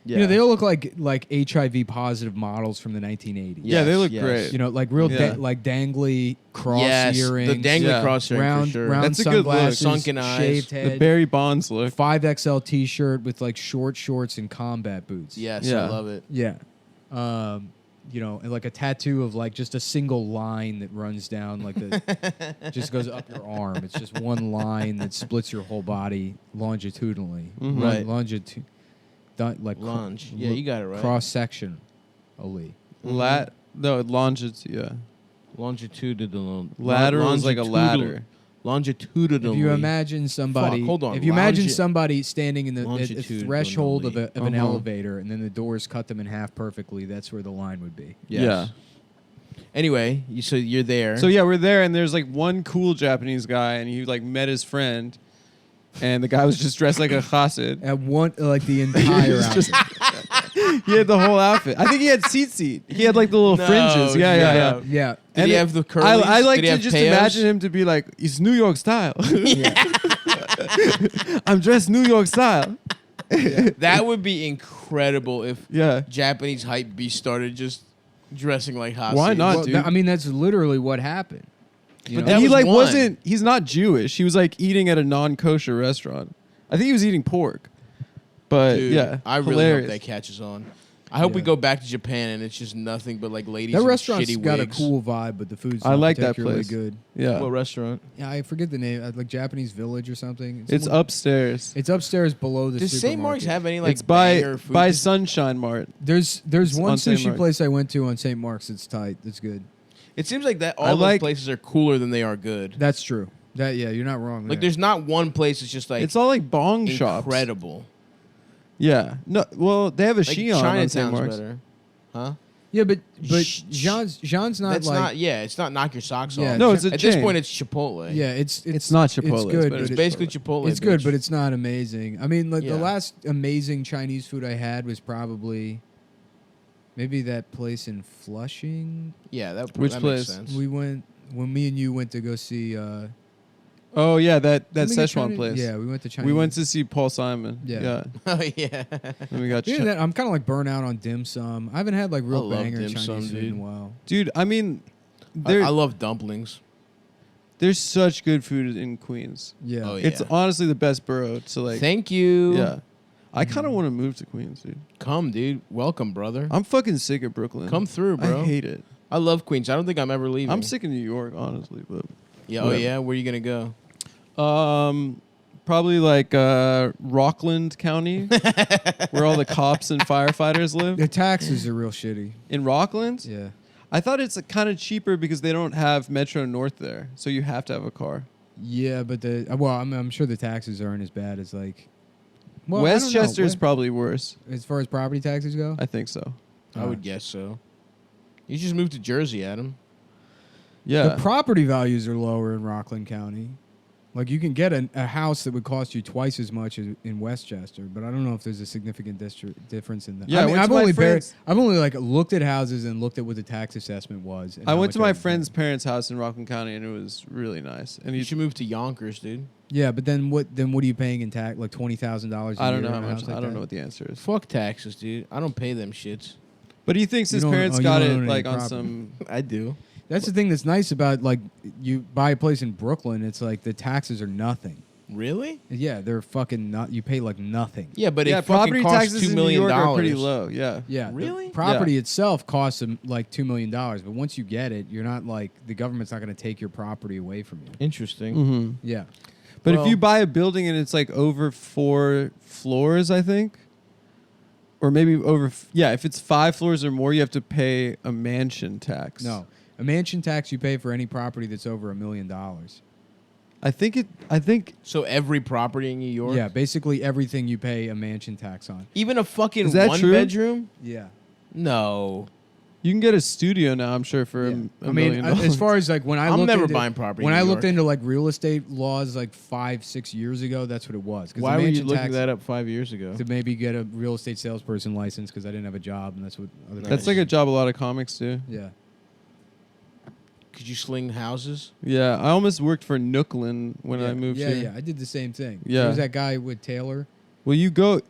Yeah. You know, they all look like HIV positive models from the 1980s. Yeah, they look yes. great. You know, like real Yeah. like dangly cross Yes, earrings, the dangly Yeah. cross earring round for sure. round That's a good look. sunglasses, Sunken eyes. shaved The head, Barry Bonds look. 5XL T-shirt with like short shorts and combat boots. Yes, Yeah. I love it. Yeah. You know, and like a tattoo of like just a single line that runs down like the just goes up your arm. It's just one line that splits your whole body longitudinally. Mhm. Right. Like Lunge. Yeah, you got it right. cross section. Ali. Longitude, yeah. Longitudinal. Lateral is like a ladder. Longitudinal. If you imagine somebody, Fuck, hold on. if you imagine somebody standing in the at the Longitudinally. threshold of an Uh-huh. elevator, and then the doors cut them in half perfectly, that's where the line would be. Yes. Yeah. Anyway, so you're there. So yeah, we're there, and there's like one cool Japanese guy, and he like met his friend, and the guy was just dressed like a chassid. At one, like the entire was outfit. just- He had the whole outfit. I think he had seat. He had like the little No, fringes. Yeah, shut yeah, up. yeah. Yeah. Did he have the curlies? I like Did he to have just payos? imagine him to be like, it's New York style. I'm dressed New York style. That would be incredible if Yeah. Japanese hype beast started just dressing like Hasids. Why not? Well, dude. I mean, that's literally what happened. You But know? that And he was like one. wasn't. He's not Jewish. He was like eating at a non-kosher restaurant. I think he was eating pork. But Dude, yeah, I really hilarious. hope that catches on. I hope we Yeah. go back to Japan and it's just nothing but like ladies that in restaurant's shitty got wigs. a cool vibe, but the food's I not like that particularly place. good. Yeah, What restaurant? Yeah, I forget the name, like Japanese Village or something. it's somewhere- upstairs. It's upstairs below the Does St. Mark's supermarket. have any like It's by banger food? by Sunshine Mart. There's It's one on St. sushi Mark's. place I went to on St. Mark's that's tight. That's good. It seems like that I all those like- places are cooler than they are good. That's true. That you're not wrong. Like there. there's not one place that's just like It's all like bong shops. incredible. Yeah. No. Well, they have a Like Xi'an on St. Chinatown's Mark's. better. Huh? Yeah, but Shh. Jean's not That's like not it's not knock your socks Yeah, off. No, it's a At this chain. point it's Chipotle. yeah, it's not Chipotle, It's good, but It's but basically Chipotle. it's good, bitch. but it's not amazing. I mean, like Yeah. the last amazing Chinese food I had was probably maybe that place in Flushing. yeah, Which that place? makes sense. We went when me and you went to go see. Oh yeah, that let me get Szechuan Chinese- place. Yeah, we went to Chinese. We went to see Paul Simon. Yeah. Oh yeah. And we got Yeah, that, I'm kind of like burnt out on dim sum. I haven't had like real I love banger dim Chinese sum, food in a dude. while. Dude, I mean, I there, love dumplings. there's such good food in Queens. Yeah. Oh, yeah. It's honestly the best borough. So like, Thank you. yeah, I kind of want to move to Queens, dude. Come, dude. Welcome, brother. I'm fucking sick of Brooklyn. Come through, bro. I hate it. I love Queens. I don't think I'm ever leaving. I'm sick of New York, honestly, but Yeah. Oh whatever. yeah. Where you gonna go? probably like Rockland County, where all the cops and firefighters live. The taxes are real shitty. In Rockland, Yeah. I thought it's kind of cheaper because they don't have Metro North there, so you have to have a car. Yeah, but I'm sure the taxes aren't as bad as like. Well, I don't know. Westchester is What- probably worse. as far as property taxes go. I think so. I would guess so. You just moved to Jersey, Adam. Yeah. The property values are lower in Rockland County. Like you can get a house that would cost you twice as much as in Westchester, but I don't know if there's a significant difference in that. Yeah, I I mean, went to my friend's- I've only like looked at houses and looked at what the tax assessment was. and I how went much to my would pay. friend's parents' house in Rockland County, and it was really nice. And You he should move to Yonkers, dude. Yeah, but then what? Then what are you paying in tax? Like $20,000. I don't know how much. I don't know what the answer is. Fuck taxes, dude. I don't pay them shits. But he thinks his You don't- parents you got don't it own any like on property. some. I do. That's the thing that's nice about like you buy a place in Brooklyn. It's like the taxes are nothing. Really? Yeah, they're fucking not. You pay like nothing. Yeah, but Yeah, it fucking property costs taxes $2 in New million. York are pretty low. Yeah. Yeah, the Really? property itself costs them like $2 million, but once you get it, you're not like the government's not going to take your property away from you. Interesting. Mm-hmm. Yeah, But Well- if you buy a building and it's like over 4 floors, I think, or maybe if it's 5 floors or more, you have to pay a mansion tax. no, a mansion tax you pay for any property that's over $1 million. I think So every property in New York? Yeah, basically everything you pay a mansion tax on. Even a fucking Is that one true? bedroom? Yeah, No. you can get a studio now, I'm sure, for yeah. a I mean, million as dollars. far as like when I I'm looked never into, buying property when in I New looked York. into like real estate laws like 5-6 years ago, that's what it was. 'Cause Why the were you mansion looking tax, that up 5 years ago? to maybe get a real estate salesperson license because I didn't have a job, and that's what other That's people like a job a lot of comics do. yeah. Could you sling houses? Yeah, I almost worked for Nooklyn when I moved yeah, here. yeah, I did the same thing. Yeah. There was that guy with Taylor. Well, you go.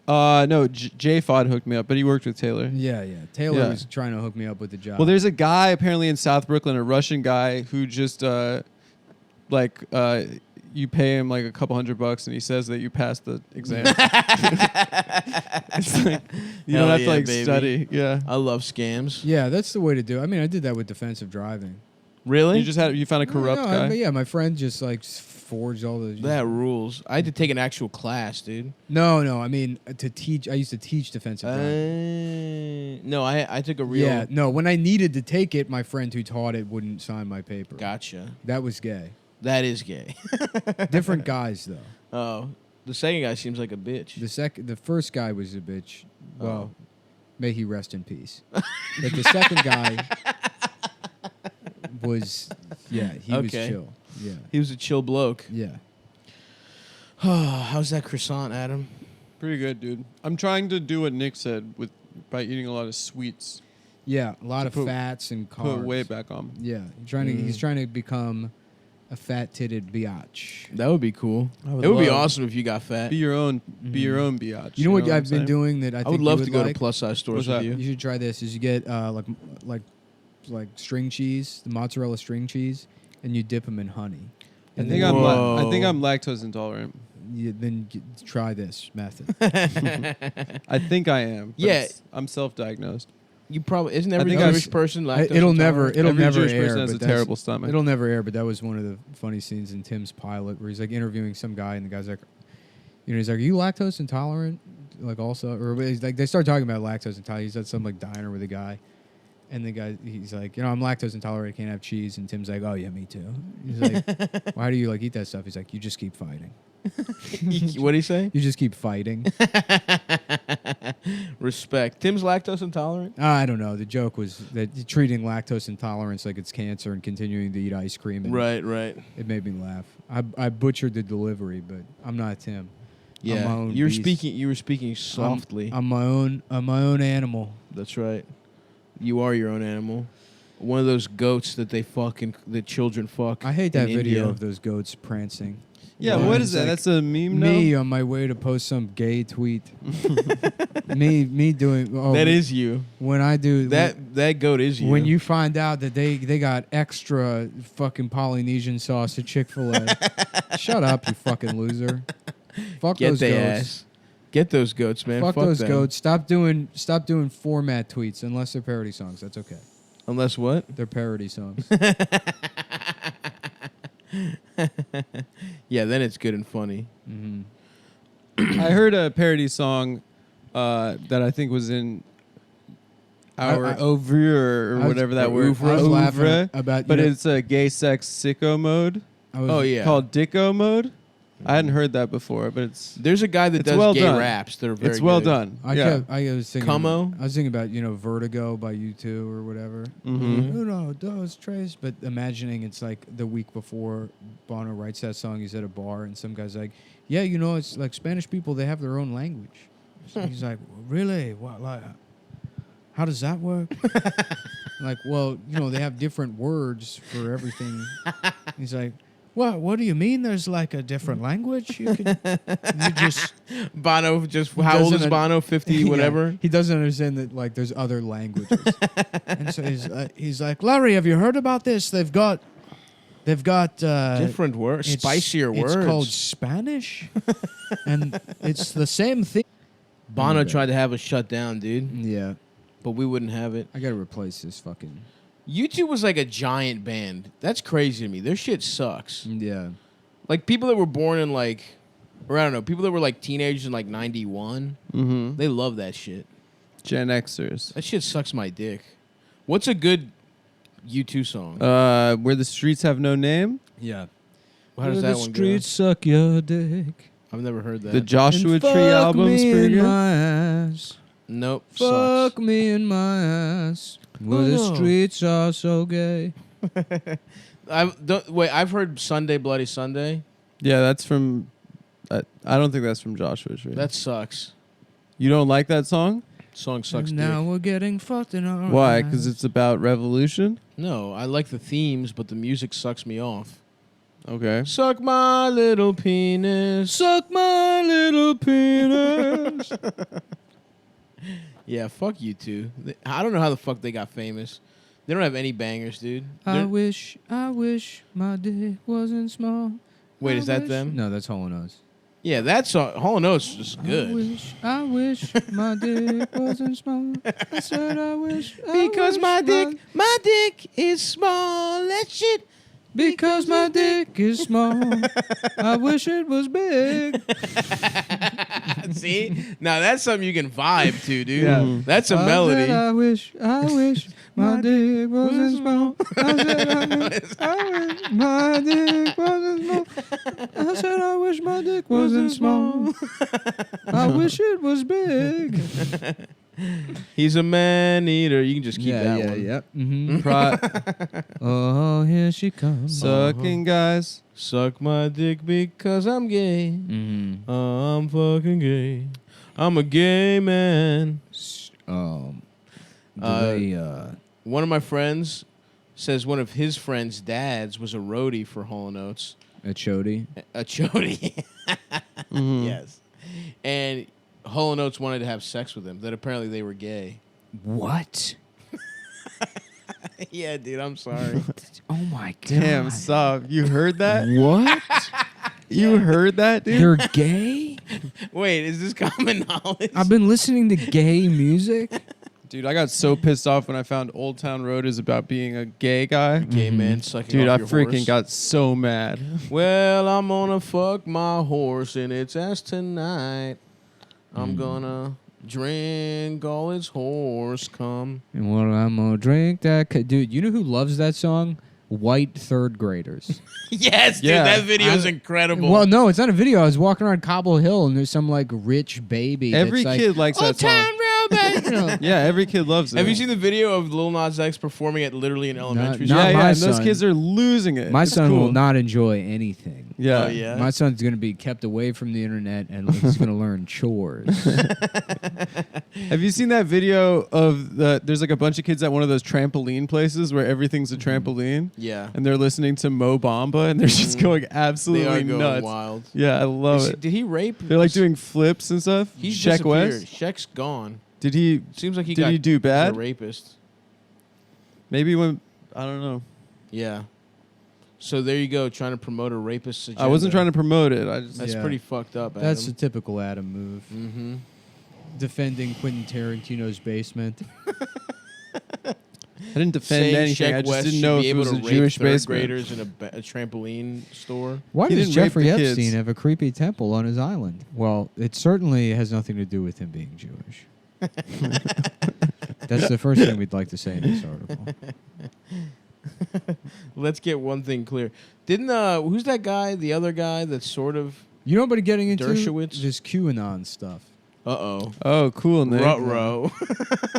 No, Jay Fod hooked me up, but he worked with Taylor. Yeah, yeah. Taylor Yeah. was trying to hook me up with the job. Well, there's a guy apparently in South Brooklyn, a Russian guy who just you pay him like a couple $100 and he says that you passed the exam. It's like, you Hell don't have to yeah, like baby. study. Yeah. I love scams. yeah, that's the way to do it. I mean, I did that with defensive driving. Really? You found a corrupt No, guy. yeah, my friend just like forged all the. That rules. I had to take an actual class, dude. No. I mean, to teach. I used to teach defensive driving. No, I took a real. Yeah, no. When I needed to take it, my friend who taught it wouldn't sign my paper. Gotcha. That was gay. That is gay. Different guys though. Oh, the second guy seems like a bitch. The first guy was a bitch. Well, Oh. may he rest in peace. But the second guy was, yeah, he was Okay. chill. Yeah, He was a chill bloke. yeah. How's that croissant, Adam? Pretty good, dude. I'm trying to do what Nick said by eating a lot of sweets. Yeah, a lot To of put- fats and carbs. Put weight back on. Yeah, he's trying to become a fat-titted biatch. That would be cool. I would It would be love- awesome if you got fat. Be your own biatch. You know what what I've been doing that I think I would love you to go like? to plus size stores What's with that? you. You should try this. Is you get like string cheese, the mozzarella string cheese, and you dip them in honey. I And think then I think I'm lactose intolerant. try this method. I think I am. But Yeah. I'm self-diagnosed. You probably isn't I every think I Jewish s- person lactose It'll never intolerant? Every Jewish air. person has but a that's- terrible stomach. It'll never air, but that was one of the funny scenes in Tim's pilot where he's like interviewing some guy, and the guy's like, he's like, "Are you lactose intolerant?" Like also, or he's like, they start talking about lactose intolerant. He's at some like diner with a guy, and the guy, he's like, I'm lactose intolerant. I can't have cheese. And Tim's like, "Oh yeah, me too." He's like, "Why do you like eat that stuff?" He's like, "You just keep fighting. What'd he say? You just keep fighting." Respect. Tim's lactose intolerant. I don't know. The joke was that treating lactose intolerance like it's cancer and continuing to eat ice cream. And Right. It made me laugh. I butchered the delivery, but I'm not Tim. I'm my Yeah. own You were beast. speaking. You were speaking softly. I'm my own animal. That's right. You are your own animal. One of those goats that the children fuck. I hate that in video India. of those goats prancing. Yeah, Well, what it's is that? like That's a meme now? Me on my way to post some gay tweet. me doing. Oh, That is you. when I do That goat is you. When you find out that they got extra fucking Polynesian sauce at Chick-fil-A. Shut up, you fucking loser. Fuck get those their goats. ass. Get those goats, man. Fuck Fuck those them. goats. Stop doing format tweets unless they're parody songs. That's okay. Unless what? They're parody songs. Yeah, then it's good and funny. hmm I heard a parody song that I think was in our I- oeuvre or I was- whatever that or word. oeuvre? I was laughing Oeuvre, about. but you know, it's a gay sex sicko mode I was, Oh yeah. called Dicko mode. I hadn't heard that before, but it's There's a guy that It's does well gay done. raps. They're very it's well good. done. I yeah. was thinking. Como? I was thinking about Vertigo by U2 or whatever. Mhm. You know those trays, but imagining it's like the week before Bono writes that song. He's at a bar and some guy's like, "Yeah, it's like Spanish people. They have their own language." So he's like, "Really? What? Like, how does that work?" Like, well, they have different words for everything. He's like, What do you mean? There's like a different language? You just Bono just how old is doesn't- Bono? 50 Yeah, whatever. he doesn't understand that like there's other languages. And so he's like, Larry, have you heard about this? They've got Different words, spicier words. It's called Spanish, and it's the same thing. Bono tried to have us shut down, dude, Yeah, but we wouldn't have it. I gotta replace this fucking. U2 was like a giant band. That's crazy to me. Their shit sucks. Yeah. Like people that were born in like, or I don't know, people that were like teenagers in like 91, Mm-hmm. they love that shit. Gen Xers. That shit sucks my dick. What's a good U2 song? Where the streets have no name. Yeah. How does Where that the one streets suck your dick. go? I've never heard that. The Joshua And Tree fuck album's me pretty in good. my ass. Nope. Fuck Sucks. me in my ass. Where Oh, the no. streets are so gay. I've heard Sunday Bloody Sunday. Yeah, that's from. I don't think that's from Joshua Tree. That sucks. You don't like that song? Song sucks And dick. now we're getting fucked in our Why? eyes. Because it's about revolution. No, I like the themes, but the music sucks me off. Okay. Suck my little penis. Suck my little penis. Yeah, fuck you two. I don't know how the fuck they got famous. They don't have any bangers, dude. I They're- wish my dick wasn't small. Wait, I is that wish- them? No, that's Hall & Oates. Yeah, that song. Hall & Oates is good. I wish my dick wasn't small. I said I wish. Because my dick is small. That shit. Because my dick is small. I wish it was big. See? Now that's something you can vibe to, dude. Yeah. That's a I melody. said I wish my dick wasn't small. I said I wish my dick wasn't small. I said I wish my dick wasn't small. I wish it was big. He's a man eater. You can just keep that one. Yep. Mm-hmm. Oh, here she comes. Sucking guys. Suck my dick because I'm gay. Mm-hmm. I'm fucking gay. I'm a gay man. One of my friends says one of his friends' dads was a roadie for Hall & Oates. A chody. A chody. Mhm. Yes. And Hall & Oates wanted to have sex with him. That apparently they were gay. What? Yeah, dude, I'm sorry. Oh my god. Damn, stop. You heard that? What? You heard that, dude? They're gay? Wait, is this common knowledge? I've been listening to gay music. Dude, I got so pissed off when I found Old Town Road is about being a gay guy. Gay man sucking Dude, I off your freaking horse. got so mad. Well, I'm gonna fuck my horse in its ass tonight. I'm gonna drink all its horse cum. And what I'm gonna drink that. Dude, you know who loves that song? White third graders. Yes, dude, Yeah, that video is I- incredible. Well, no, it's not a video. I was walking around Cobble Hill and there's some like rich baby. Every that's kid likes like, that song. Old Town Road, baby. You know, Yeah, every kid loves it. Have you seen the video of Lil Nas X performing at literally an elementary not school? Yeah, my yeah, and those son. kids are losing it. my It's son cool. will not enjoy anything. Yeah. Oh, yeah? My son's going to be kept away from the internet and he's going to learn chores. Have you seen that video of there's like a bunch of kids at one of those trampoline places where everything's a trampoline? Yeah. And they're listening to Mo Bamba and they're just going They absolutely are going nuts. wild. Yeah, I love Is- it. Did he rape? They're like doing flips and stuff. He's Sheck disappeared. West. Sheck's gone. Did he? Seems like he Did got he do he's bad? a rapist. Maybe when I don't know. Yeah. So there you go, trying to promote a rapist agenda. I wasn't trying to promote it. I just That's Yeah. pretty fucked up, Adam. That's a typical Adam move. Mm-hmm. Defending Quentin Tarantino's basement. I didn't defend Saying anything. Sheck I just West didn't should know if be it able was to a rape Jewish third basement. graders in a trampoline store. Why He does didn't rape Jeffrey the Epstein kids. have a creepy temple on his island? Well, it certainly has nothing to do with him being Jewish. That's the first thing we'd like to say in this article. Let's get one thing clear. Didn't who's that guy? The other guy that's sort of You know what getting into? Dershowitz? This QAnon stuff. Oh, cool, Nick. Ruh-roh.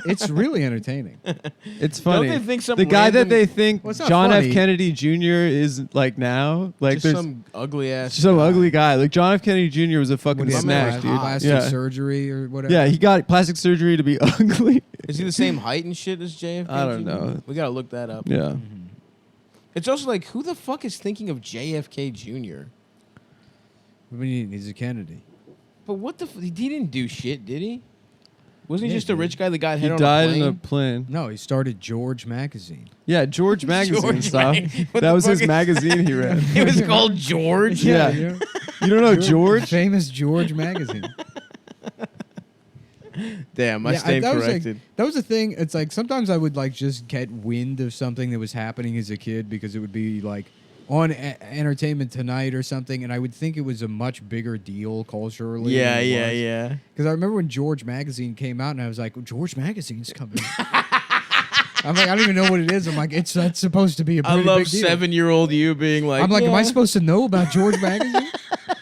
It's really entertaining. It's funny. Don't they think some the guy that random- they think Well, it's not John funny. F. Kennedy Jr. is like now, like Just there's some ugly ass. some ugly guy. Like John F. Kennedy Jr. was a fucking What do you snack, have, dude. plastic Yeah. surgery or whatever. Yeah, he got plastic surgery to be ugly. Is he the same height and shit as JFK? I don't Jr.? know. We gotta look that up. Yeah. It's also like, who the fuck is thinking of JFK Jr.? I mean, he's a Kennedy. But what the? He didn't do shit, did he? Wasn't he Yeah, just a dude. rich guy that got He hit on died a plane? in a plane. No, he started George Magazine. Yeah, George Magazine George stuff. What That the was his fuck is- magazine he read. It was called George. Yeah. you know? You don't know George? Famous George Magazine. Damn, I Yeah, stand that was, like, corrected. that was the thing. It's like sometimes I would like just get wind of something that was happening as a kid because it would be like on Entertainment Tonight or something, and I would think it was a much bigger deal culturally. Yeah. Because I remember when George Magazine came out, and I was like, George Magazine's coming. I'm like, I don't even know what it is. I'm like, that's supposed to be a I pretty love big deal. 7-year-old you being like, I'm like, am I yeah. supposed to know about George Magazine?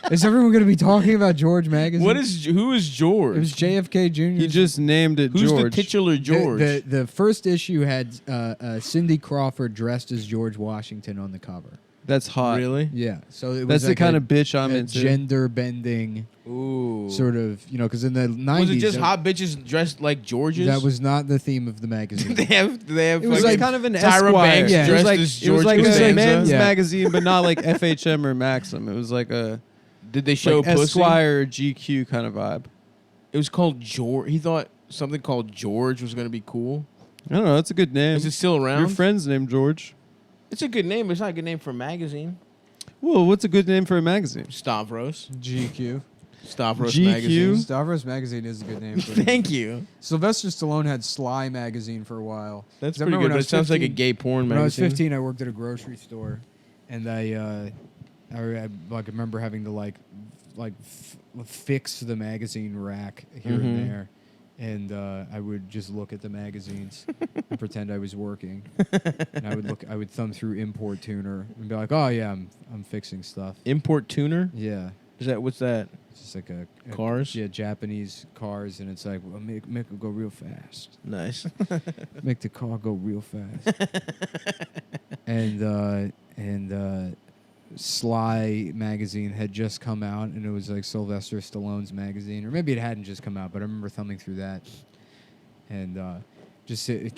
Is everyone going to be talking about George Magazine? Who is George? It was JFK Jr. He just named it Who's George. the titular George? The first issue had Cindy Crawford dressed as George Washington on the cover. That's hot. Really? Yeah, so it was That's the like kind a- of bitch I'm a into. gender bending Ooh. sort of, because in the 90s Was it just hot bitches dressed like Georges? that was not the theme of the magazine. they have It was fucking like kind of an Tyra Esquire. Banks Yeah. It was dressed like as it was George like a Costanza. men's Yeah. magazine, but not like FHM or Maxim. It was like a Did they show like pussy? Esquire GQ kind of vibe. It was called George. He thought something called George was going to be cool. I don't know. That's a good name. Is it still around? Your friend's named George. It's a good name, but it's not a good name for a magazine. Well, what's a good name for a magazine? Stavros. GQ. Stavros GQ? magazine. Stavros Magazine is a good name for it. Thank you. Sylvester Stallone had Sly Magazine for a while. That's 'Cause I pretty remember good, when I but it was sounds like a 15 gay porn When I was magazine. 15, I worked at a grocery store, and I remember having to fix the magazine rack here Mhm. and there, and I would just look at the magazines and pretend I was working, and I would thumb through Import Tuner and be like, oh yeah, I'm fixing stuff. Import tuner? Yeah, What's that? it's just like a Cars? yeah, Japanese cars, and it's like, well, make it go real fast. Nice. Make the car go real fast. and Sly magazine had just come out, and it was like Sylvester Stallone's magazine, or maybe it hadn't just come out, but I remember thumbing through that, and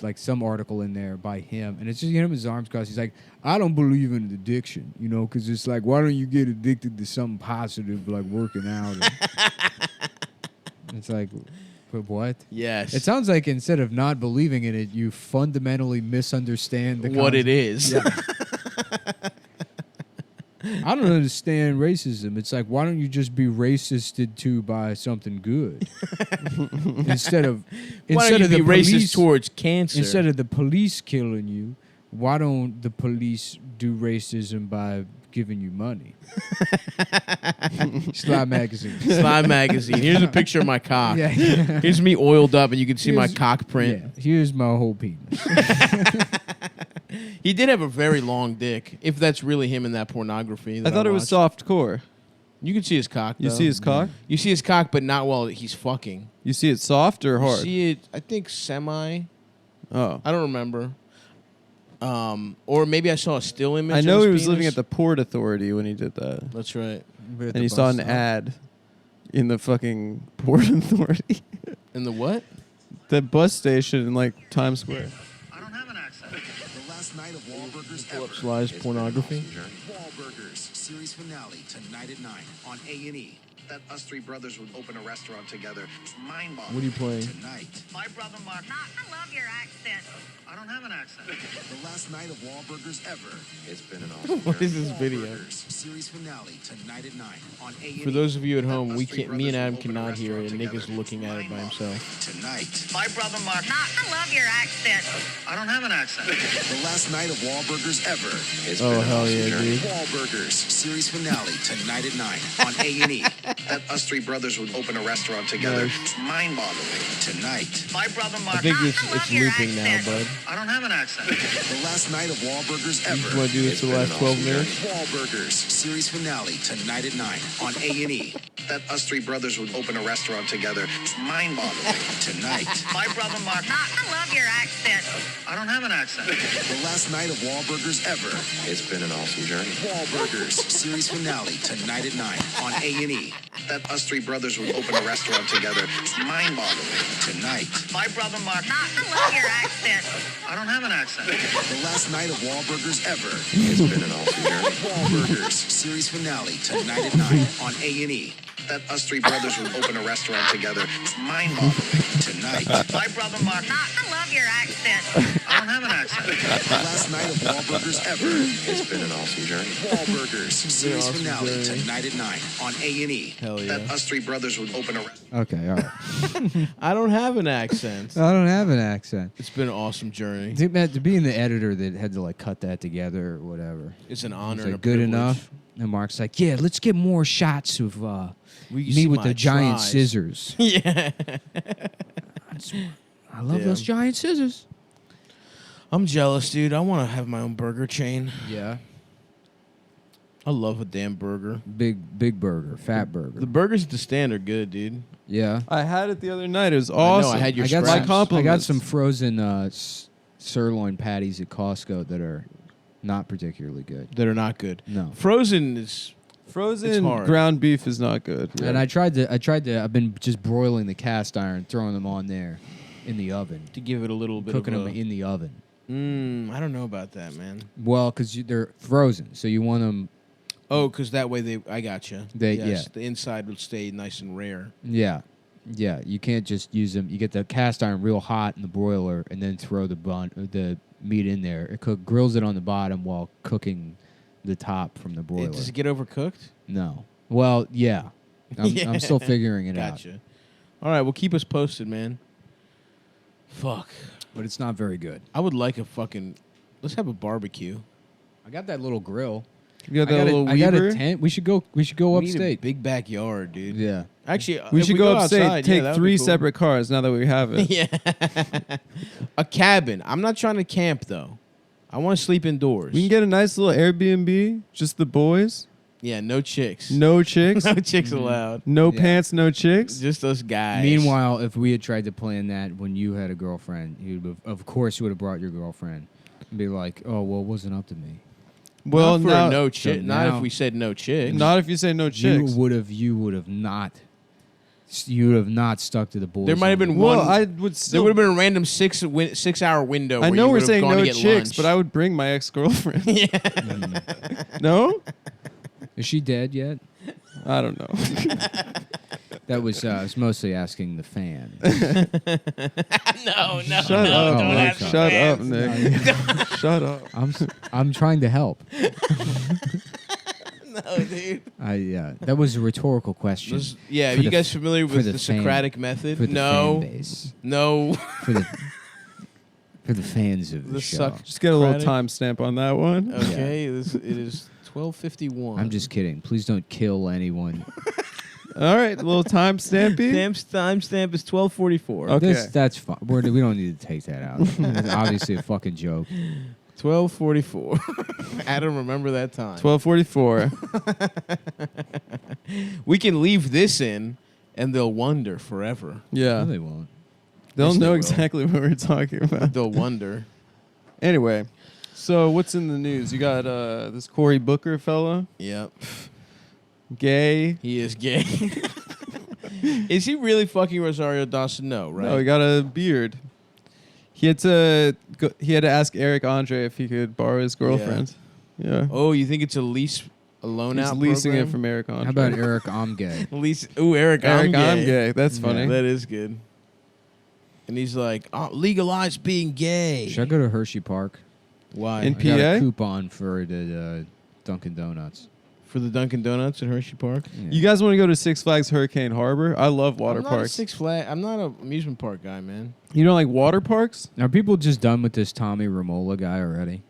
like some article in there by him, and it's just him with his arms crossed. He's like, I don't believe in addiction, because it's like, why don't you get addicted to something positive like working out? It's like, but what? Yes. It sounds like instead of not believing in it, you fundamentally misunderstand what it is. Yeah. I don't understand racism. It's like, why don't you just be racisted to by something good instead of Why don't you the be racist police towards cancer? instead of the police killing you? Why don't the police do racism by giving you money? Sly magazine. Sly magazine. Here's a picture of my cock. Yeah. Here's me oiled up, and you can see my Here's- cock print. Yeah. Here's my whole penis. He did have a very long dick. If that's really him in that pornography. I That thought it was watched. soft core. You can see his cock. You though. see his cock? You see his cock, but not while he's fucking. You see it soft or You hard? see it, I think, semi. Oh. I don't remember. Or maybe I saw a still image. I of know his he was living penis. at the Port Authority when he did that. That's right. And he saw an ad in the fucking Port Authority. In the what? The bus station in like Times Square. I don't have an accent. The last night of Wahlburgers Pull up ever. Sly's pornography. Wahlburgers series finale tonight at 9 on A&E. That us three brothers would open a restaurant together. It's mind-boggling. What are you playing? Tonight. My brother Mark. I love your accent. I don't have an accent. The last night of Wahlburgers ever. It's been an awesome What is this video? Wahlburgers series finale tonight at 9 on A&E. For those of you at home, That we us three can't. Me and Adam brothers would open a cannot hear it. restaurant Nick is together. looking at it by himself. Tonight. My brother Mark. I love your accent. I don't have an accent. The last night of Wahlburgers ever. It's Oh, been an hell awesome yeah, journey. dude. Wahlburgers series finale tonight at 9 on A&E. That us three brothers would open a restaurant together. Nice. It's mind-boggling. Tonight. My brother I Mark. think I it's love your looping now, accent. bud. I don't have an accent. The last night of Wahlburgers You ever. just want to do this for the last 12 minutes? Wahlburgers series finale tonight at 9 on A&E. That us three brothers would open a restaurant together. It's mind-boggling. Tonight. My brother Mark. I love your accent. I don't have an accent. The last night of Wahlburgers ever. It's been an awesome journey. Wahlburgers series finale tonight at 9 on A&E. finale. That us three brothers would open a restaurant together. It's mind-boggling. Tonight, My brother Mark. I love your accent. I don't have an accent. The last night of Wahlburgers ever. It's been an awesome journey. Wahlburgers series finale tonight at 9 on A&E. That us three brothers would open a restaurant together. It's mind-boggling. Tonight, My brother Mark. I love your accent. I don't have an accent. The last night of Wahlburgers ever. It's been an awesome journey. Wahlburgers series awesome finale journey. tonight at 9 on A&E. Hell yeah. That us three brothers would open a restaurant. Okay, all right. I don't have an accent. I don't have an accent. It's been an awesome journey. To being the editor that had to like cut that together or whatever. It's an Is honor. it and a good privilege. enough? And Mark's like, yeah, let's get more shots of We can me see with my the giant tries. scissors. Yeah. I love Yeah. those giant scissors. I'm jealous, dude. I want to have my own burger chain. Yeah. I love a damn burger. Big burger, fat burger. The burgers at the stand are good, dude. Yeah. I had it the other night. It was know, awesome. I had your I got scraps. some, compliments. I got some frozen sirloin patties at Costco that are not particularly good. That are not good. No. Frozen is It's Frozen hard. ground beef is not good. And I've been just broiling the cast iron, throwing them on there in the oven, to give it a little bit cooking of them a, in the oven. I don't know about that, man. Well, because they're frozen, so you want them. Oh, because that way I gotcha. Yeah. The inside would stay nice and rare. Yeah, you can't just use them. You get the cast iron real hot in the broiler, and then throw the meat in there. It grills it on the bottom while cooking the top from the broiler. Does it get overcooked? No. Well, yeah. I'm still figuring it out. Gotcha. All right, well, keep us posted, man. Fuck. But it's not very good. I would like a fucking... Let's have a barbecue. I got that little grill. You got that little I got a Weaver? tent. We should go We need a upstate. big backyard, dude. Yeah. Actually, We if should go upstate, outside, take that would three be cool. separate cars now that we have it. Yeah. A cabin. I'm not trying to camp, though. I want to sleep indoors. We can get a nice little Airbnb, just the boys. Yeah, no chicks. No chicks. No chicks allowed. No Yeah. pants, no chicks. Just us guys. Meanwhile, if we had tried to plan that when you had a girlfriend, of course you would have brought your girlfriend and be like, "Oh, well, it wasn't up to me." Well, not for now, a no chick. so not now- if we said no chicks. not if you say no chicks. You would have not stuck to the boys. There might have been Well, one. I would There still. would have been a random 6-hour window. I where know you we're would have saying gone no to get chicks, lunch. but I would bring my ex-girlfriend. Mm. No? Is she dead yet? I don't know. That was I was mostly asking the fan. no. Shut up, don't Nick. have to Shut up, Nick. Shut up. I'm trying to help. No, dude. That was a rhetorical question. Yeah, For you the- guys familiar for with the the fan- Socratic method? for the No. fan base. No. For the fans of the, The show. suck- Just get a little Credit. timestamp on that one. Okay, it is 12:51. I'm just kidding. Please don't kill anyone. All right, a little timestampy. Timestamp is 12:44. Okay. That's fine. We don't need to take that out. It's obviously a fucking joke. 12:44. Adam, remember that time. 12:44. We can leave this in, and they'll wonder forever. Yeah, No, they won't. they'll Yes, they know will. exactly what we're talking about. They'll wonder. Anyway, so what's in the news? You got this Cory Booker fella, Yep. gay. He is gay. Is he really fucking Rosario Dawson? No, right? No, he got a beard. He had to ask Eric Andre if he could borrow his girlfriend. Yeah. Oh, you think it's a loan He's out leasing program? it from Eric Andre. How about Eric? I'm gay. Lease? Ooh, Eric, Eric? I'm I'm gay. gay. That's Yeah. funny. That is good. And he's like, oh, legalize being gay. Should I go to Hershey Park? Why? In I got a PA? coupon for the Dunkin' Donuts. For the Dunkin' Donuts at Hershey Park? Yeah. You guys want to go to Six Flags Hurricane Harbor? I love water I'm not a parks. Six Flags. I'm not an amusement park guy, man. You don't like water parks? Are people just done with this Tommy Ramola guy already?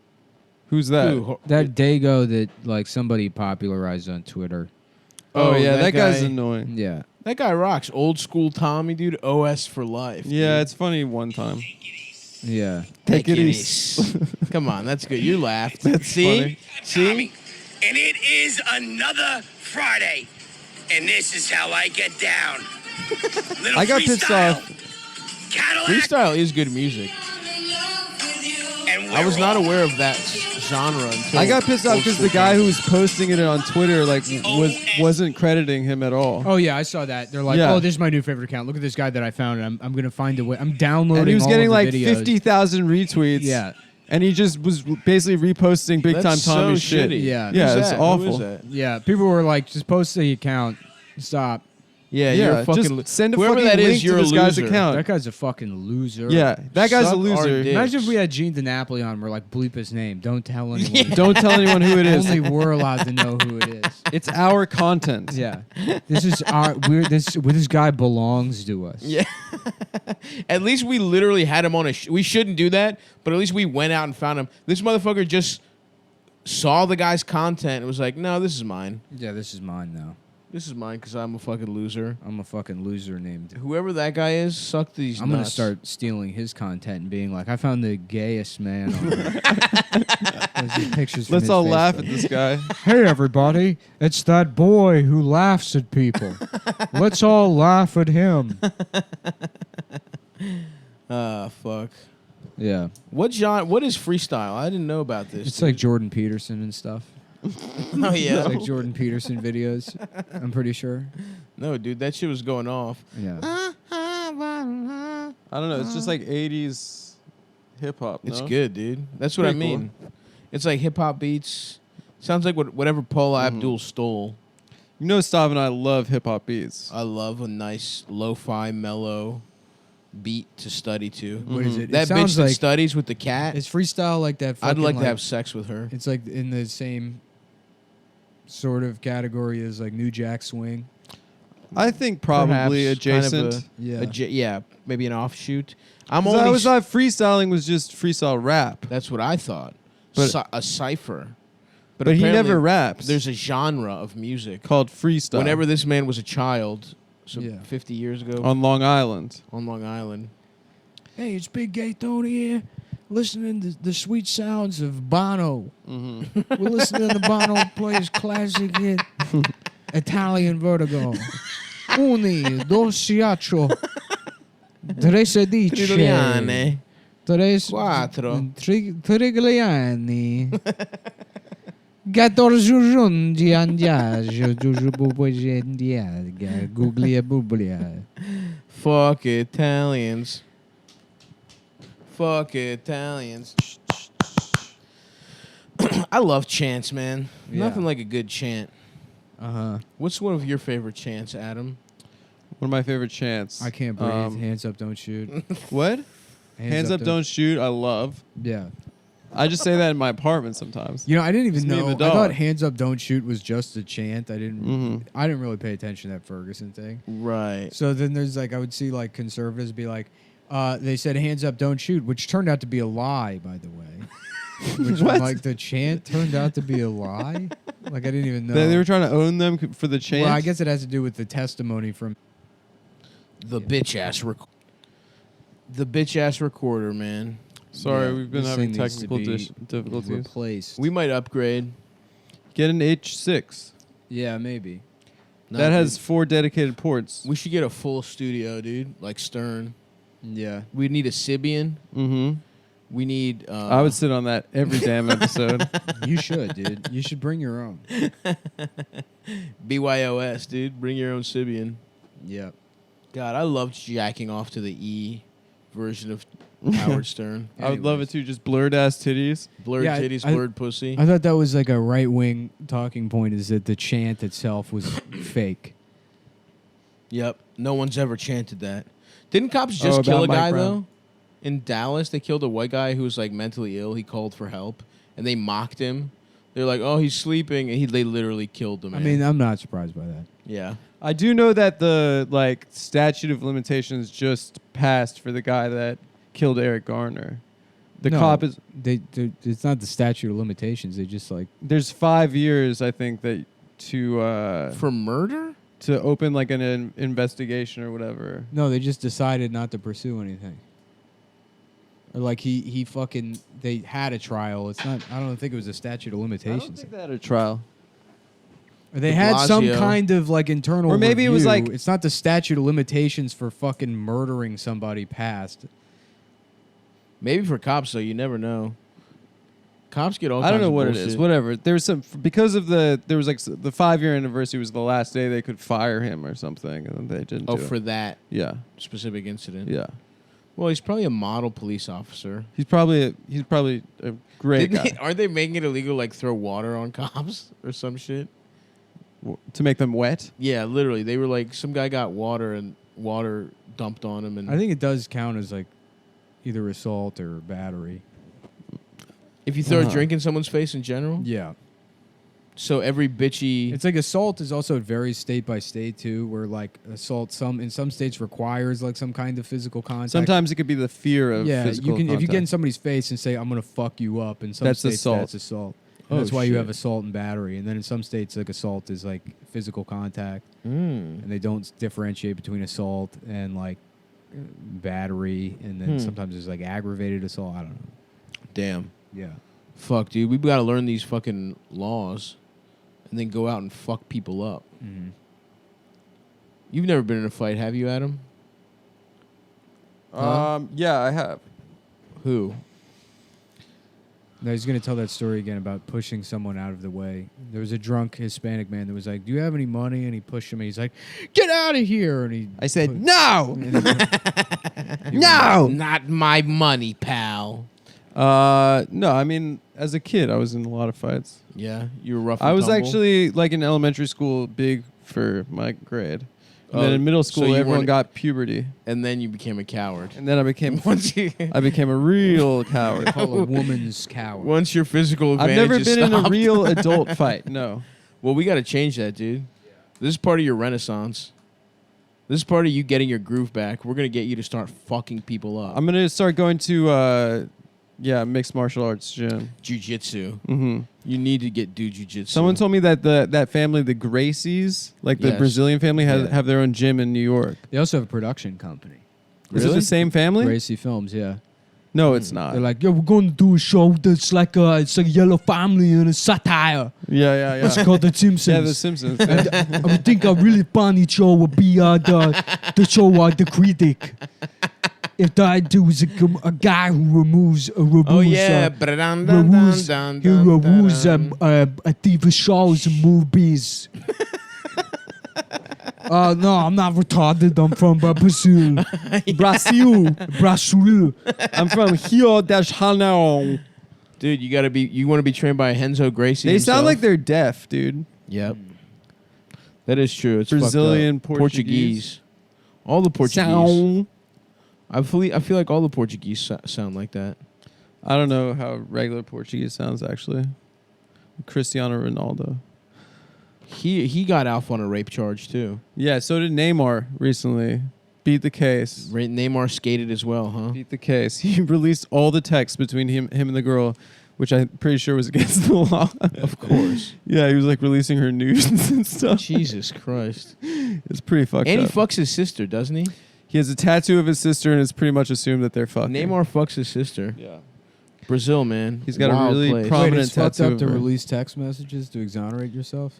Who's that? Ooh, That Dago that like somebody popularized on Twitter. Oh, yeah, that guy's guy- annoying. Yeah. That guy rocks. Old school Tommy, dude. OS for life. Yeah, dude. it's funny one time. Yeah. Take it easy. Come on, that's good. You laughed. That's See? funny. See? And it is another Friday. And this is how I get down. Little I got pissed freestyle. off. Cadillac. Freestyle is good music. And I was we're not all aware of that genre. Until I got pissed off old because school the guy comedy. who was posting it on Twitter wasn't crediting him at all. Oh yeah, I saw that. They're like, Yeah. oh, this is my new favorite account. Look at this guy that I found. And I'm gonna find a way. I'm downloading. And he was all getting of the like videos. 50,000 retweets. Yeah. And he just was basically reposting Big Time That's so Tommy's shit. shitty. Yeah. Yeah, Who's it's that? awful. Who is that? Yeah, people were like, just post the account. Stop. Yeah, Yeah, you're a fucking. just send a whoever fucking that link is, to you're this a guy's loser. account. That guy's a fucking loser. Yeah, that guy's Suck a our loser. dick. Imagine if we had Gene DiNapoli on. We're like, bleep his name. Don't tell anyone. Don't tell anyone who it is. Only we're allowed to know who it is. It's our content. Yeah, this is our. This guy belongs to us. Yeah. At least we literally had him on a. We shouldn't do that, but at least we went out and found him. This motherfucker just saw the guy's content and was like, "No, this is mine. Yeah, this is mine now. This is mine because I'm a fucking loser." I'm a fucking loser named. Whoever that guy is, suck these I'm gonna nuts. start stealing his content and being like, I found the gayest man. On Those are pictures from Let's his all laugh Facebook. at this guy. Hey everybody, it's that boy who laughs at people. Let's all laugh at him. Ah, fuck. Yeah, What genre? What is freestyle? I didn't know about this. it's dude. like Jordan Peterson and stuff. Oh yeah. It's like Jordan Peterson videos. I'm pretty sure. No, dude, that shit was going off. Yeah. I don't know. It's just like 80s hip hop. It's no? good, dude. That's what I Pretty cool. mean. It's like hip hop beats. Sounds like whatever Paula Abdul stole. You know, Stav and I love hip hop beats. I love a nice lo-fi mellow beat to study to. What is it? That It sounds bitch that like studies with the cat. it's freestyle like that. I'd fucking, like to have sex with her. It's like in the same sort of category as like New Jack Swing. I think probably Perhaps kind of adjacent. Yeah. yeah, maybe an offshoot. I'm 'Cause only. I was thought freestyling was just freestyle rap, That's what I thought. But- A cipher. but he apparently never raps. There's a genre of music. called freestyle. Whenever this man was a child, so Yeah. 50 years ago on Long Island. on Long Island. Hey, it's Big Gay Tony here, listening to the sweet sounds of Bono. We're listening to Bono play his classic hit, Italian Vertigo. Uni, dosciaccio, tre sedici, Trigliane. Quattro. Quattro. Trigliani. 14 giorni andiaggio, Guglia bublia. Fuck Italians. Fuck Italians. I love chants, man. Yeah. Nothing like a good chant. Uh-huh. What's one of your favorite chants, Adam? One of my favorite chants. I can't breathe. Hands up, don't shoot. What? Hands up, don't shoot. I love. Yeah. I just say that in my apartment sometimes. You know, I didn't even It's me and know. the I thought dog. "Hands Up, Don't Shoot" was just a chant. I didn't. Mhm. I didn't really pay attention to that Ferguson thing. Right. So then there's like I would see like conservatives be like, they said "Hands up, don't shoot," which turned out to be a lie, by the way. Which What? like the chant turned out to be a lie. Like I didn't even know. They were trying to own them for the chant. Well, I guess it has to do with the testimony from. The bitch ass the bitch ass recorder, man. Sorry, Yeah, we've been this having thing needs to technical be difficulties. Replaced. We might upgrade. Get an H6 yeah, maybe. Not that has good. 4 dedicated ports. We should get a full studio, dude. Like Stern. Yeah. We need a Sibian. Mm-hmm. We need. I would sit on that every damn episode. You should, dude. You should bring your own. BYOS, dude. Bring your own Sibian. Yeah. God, I loved jacking off to the E version of Howard Stern. I would love it Anyways. too. Just blurred ass titties. Blurred Yeah, titties, I- blurred pussy. I thought that was like a right wing talking point is that the chant itself was fake. Yep. No one's ever chanted that. Didn't cops just Oh, kill about a Mike guy, Brown. though? In Dallas, they killed a white guy who was, like, mentally ill. He called for help, and they mocked him. They're like, oh, he's sleeping, and they literally killed him. I mean, I'm not surprised by that. yeah. I do know that the statute of limitations just passed for the guy that killed Eric Garner. The No, cop is it's not the statute of limitations. They just like there's 5 years I think that to For murder? open like an investigation or whatever. no, they just decided not to pursue anything. Or like he fucking they had a trial. It's not. I don't think it was a statute of I don't limitations. think they had a trial. They De had some Blasio. kind of like internal. Or maybe it was review. like- it's not the statute of limitations for fucking murdering somebody passed. Maybe for cops, though. You never know. Cops get all I don't kinds know of what it bullshit. is. Whatever. There was some because of the 5-year anniversary was the last day they could fire him or something, and they didn't. Oh, do for it. that Yeah. specific incident. Yeah. Well, he's probably a model police officer. He's probably a great guy Aren't they making it illegal, like throw water on cops or some shit? to make them wet. Yeah, literally. They were like, some guy got water and water dumped on him, and I think it does count as like either assault or battery. if you throw a drink in someone's face in general, Yeah. so every bitchy. It's like assault is also varies state by state too, where like assault in some states requires like some kind of physical contact. Sometimes it could be the fear of yeah, physical you can if you get in contact. somebody's face and say I'm gonna fuck you up. In some That's states, assault. that's assault. Oh, And that's why you shit. have assault and battery. And then in some states, like assault is like physical contact, and they don't differentiate between assault and like battery. And then sometimes there's like aggravated assault. I don't know. Damn. Yeah. Fuck, dude. We've got to learn these fucking laws and then go out and fuck people up. You've never been in a fight, have you, Adam? Yeah, I have. Who? No, he's going to tell that story again about pushing someone out of the way. There was a drunk Hispanic man that was like, "Do you have any money?" And he pushed him, and he's like, "Get out of here!" And he, I said no, No! Not my money, pal. no. I mean, as a kid, I was in a lot of fights. Yeah, you were rough and I was tumble? actually like in elementary school, big for my grade. And then Oh, in middle so school, you everyone weren't- got puberty, And then you became a coward. and then I became Once you, I became a real coward. call a woman's coward. once your physical I've advantage never is been in a stopped- real adult fight. No. Well, we got to change that, dude. This is part of your renaissance. This is part of you getting your groove back. We're going to get you to start fucking people up. I'm gonna start going to mixed martial arts gym. Jiu-jitsu. Mm-hmm. You need to do jiu-jitsu. Someone told me that that family, the Gracies, like the Yes. Brazilian family, Yeah. have their own gym in New York. They also have a production company, Is it Really? the same family? Gracie Films. Yeah, No, it's not. they're like, "Yeah, we're going to do a show that's like it's a yellow family and a satire. yeah. It's called The Simpsons." Yeah, The Simpsons. I would think a really funny show would be the show The Critic. If that dude was a guy who removes Oh, yeah. removes TV shows and movies. No, I'm not retarded. I'm from Brazil. Brazil. I'm from Rio de Janeiro. Dude, you want to be trained by Henzo Gracie They himself? sound like they're deaf, dude. Yep. That is true. It's Brazilian, fucked up. Portuguese. All the Portuguese. Sound. I feel like all the Portuguese sound like that. I don't know how regular Portuguese sounds actually. Cristiano Ronaldo. He got off on a rape charge too. Yeah, so did Neymar recently. Beat the case. Neymar skated as well, huh? Beat the case. He released all the texts between him and the girl, which I'm pretty sure was against the law. Of course. Yeah, he was like releasing her nudes and stuff. Jesus Christ. It's pretty fucked And he up. fucks his sister, doesn't he? He has a tattoo of his sister, and it's pretty much assumed that they're fucking. Neymar fucks his sister. Yeah. Brazil, man. He's got a Wild really place. prominent Wait, it's fucked tattoo up of to her. release text messages to exonerate yourself?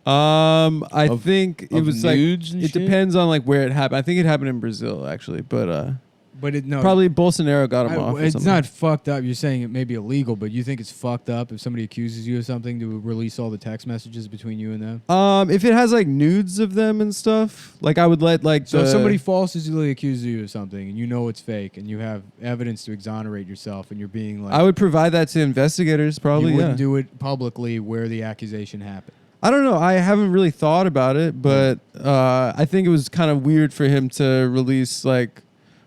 I Of- think it of was like nudes and it shit? depends on like where it happened. I think it happened in Brazil actually, but But it no probably Bolsonaro got him off. Or It's something. not fucked up. You're saying it may be illegal, but you think it's fucked up if somebody accuses you of something to release all the text messages between you and them? If it has like nudes of them and stuff, like I would let like. So if the- somebody falsely accuses you of something and you know it's fake and you have evidence to exonerate yourself and you're being like, I would provide that to investigators. Probably. you wouldn't Yeah. do it publicly where the accusation happened. I don't know. I haven't really thought about it, but I think it was kind of weird for him to release like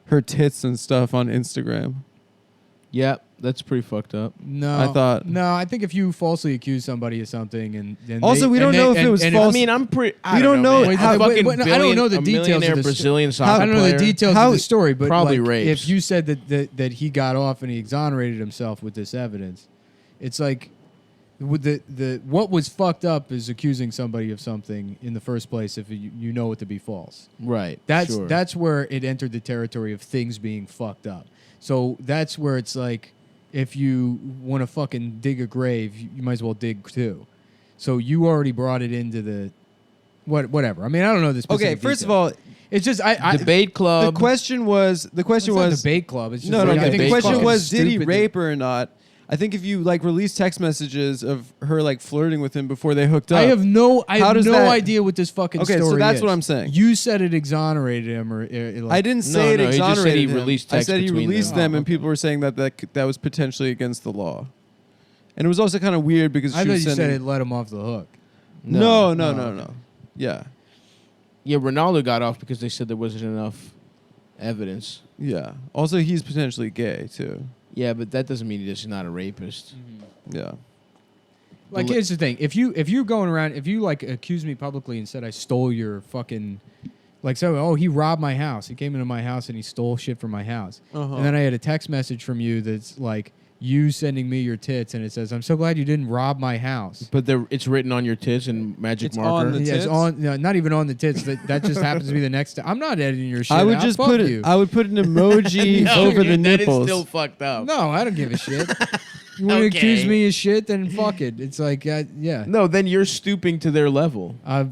her tits and stuff on Instagram. Yep, that's pretty fucked up. No, I thought- No, I think if you falsely accuse somebody of something and Also, they- we and don't they- know if it and- was and false. I mean, I'm pretty. We don't know man. how- A fucking I don't know the a details of millionaire the Brazilian sto- soccer I don't know player. the details How- of the story, but Probably like, rapes. if you said that he got off and he exonerated himself with this evidence, it's like with the what was fucked up is accusing somebody of something in the first place if you know it to be false. Right. That's sure. that's where it entered the territory of things being fucked up. So that's where it's like if you want to fucking dig a grave, you might as well dig two. So you already brought it into the whatever. I mean, I don't know this. Okay, first of all, it's just I debate club. the question was it's not a debate club. It's just no. like, I Okay, think the it's question fucking was, did he stupid rape her or not? I think if you like release text messages of her like flirting with him before they hooked up, I have no that- idea what this fucking Okay, story so that's is. what I'm saying. You said it exonerated him, or like, I didn't say it no, he just exonerated said he him. released I text said he between released them. them, Oh, and people were saying that was potentially against the law. And it was also kind of weird because I she thought was you said sending. it let him off the hook. No. okay. Yeah, Yeah, Ronaldo got off because they said there wasn't enough evidence. yeah. Also, he's potentially gay too. Yeah, but that doesn't mean he's not a rapist. Yeah. Like, here's the thing: if you're going around, if you like accuse me publicly and said I stole your fucking, like, so he robbed my house, he came into my house and he stole shit from my house, and then I had a text message from you that's like you sending me your tits, and it says, "I'm so glad you didn't rob my house." But it's written on your tits in magic It's marker. on the Yeah, it's tits? on, not even on the tits. That just happens to be the next. I'm not editing your shit. I would out. just Fuck put you. it. I would put an emoji No, over the dude, that is nipples. still fucked up. No, I don't give a shit. You want to Okay. accuse me of shit? Then fuck it. It's like, yeah. No, then you're stooping to their level. I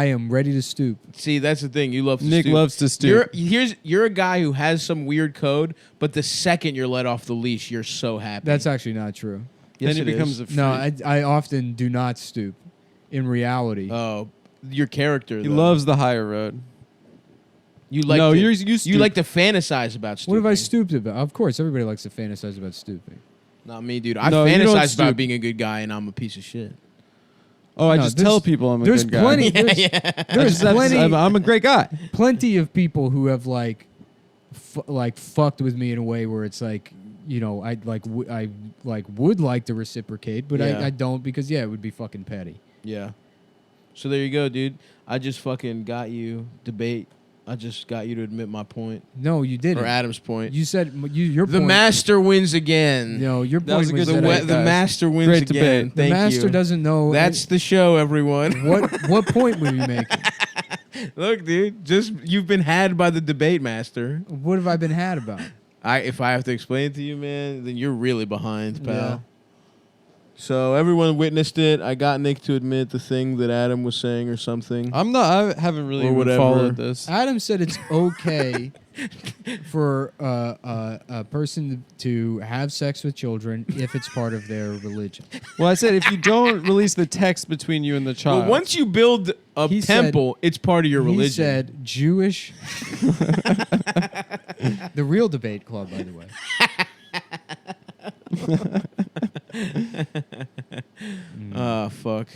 am ready to stoop. See, that's the thing. You love to Nick stoop. loves to stoop. You're a guy who has some weird code, but the second you're let off the leash, you're so happy. That's actually not true. Yes, then it it becomes is. a freak. No, I often do not stoop. In reality, Oh, your character. He though. loves the higher road. You like. No, to, you You stoop. like to fantasize about stooping. what have I stooped about? Of course, everybody likes to fantasize about stooping. Not me, dude. I No, you don't fantasize about stoop. being a good guy, and I'm a piece of shit. Oh, I No, just there's- tell people I'm a There's good guy. plenty. There's, I there's just have to- plenty. I'm a great guy. Plenty of people who have like fucked with me in a way where it's like, you know, I would like to reciprocate, but Yeah. I don't, because it would be fucking petty. Yeah. So there you go, dude. I just fucking got you debate. I just got you to admit my point No, you didn't. or Adam's point. You said your The point. master wins again. No, your That was point a was good that debate. I- The guys. master wins Great again. debate. the Thank master you. doesn't know. That's the show, everyone. what point were you making? Look, dude, just you've been had by the debate master. What have I been had about? If I have to explain it to you, man, then you're really behind, pal. Yeah. So everyone witnessed it. I got Nick to admit the thing that Adam was saying or something. I'm not. I haven't really Or even whatever. followed this. Adam said it's okay for a person to have sex with children if it's part of their religion. Well, I said if you don't release the text between you and the child. Well, once you build a He said- temple, it's part of your religion. He said Jewish. The real debate club, by the way. Ah, fuck.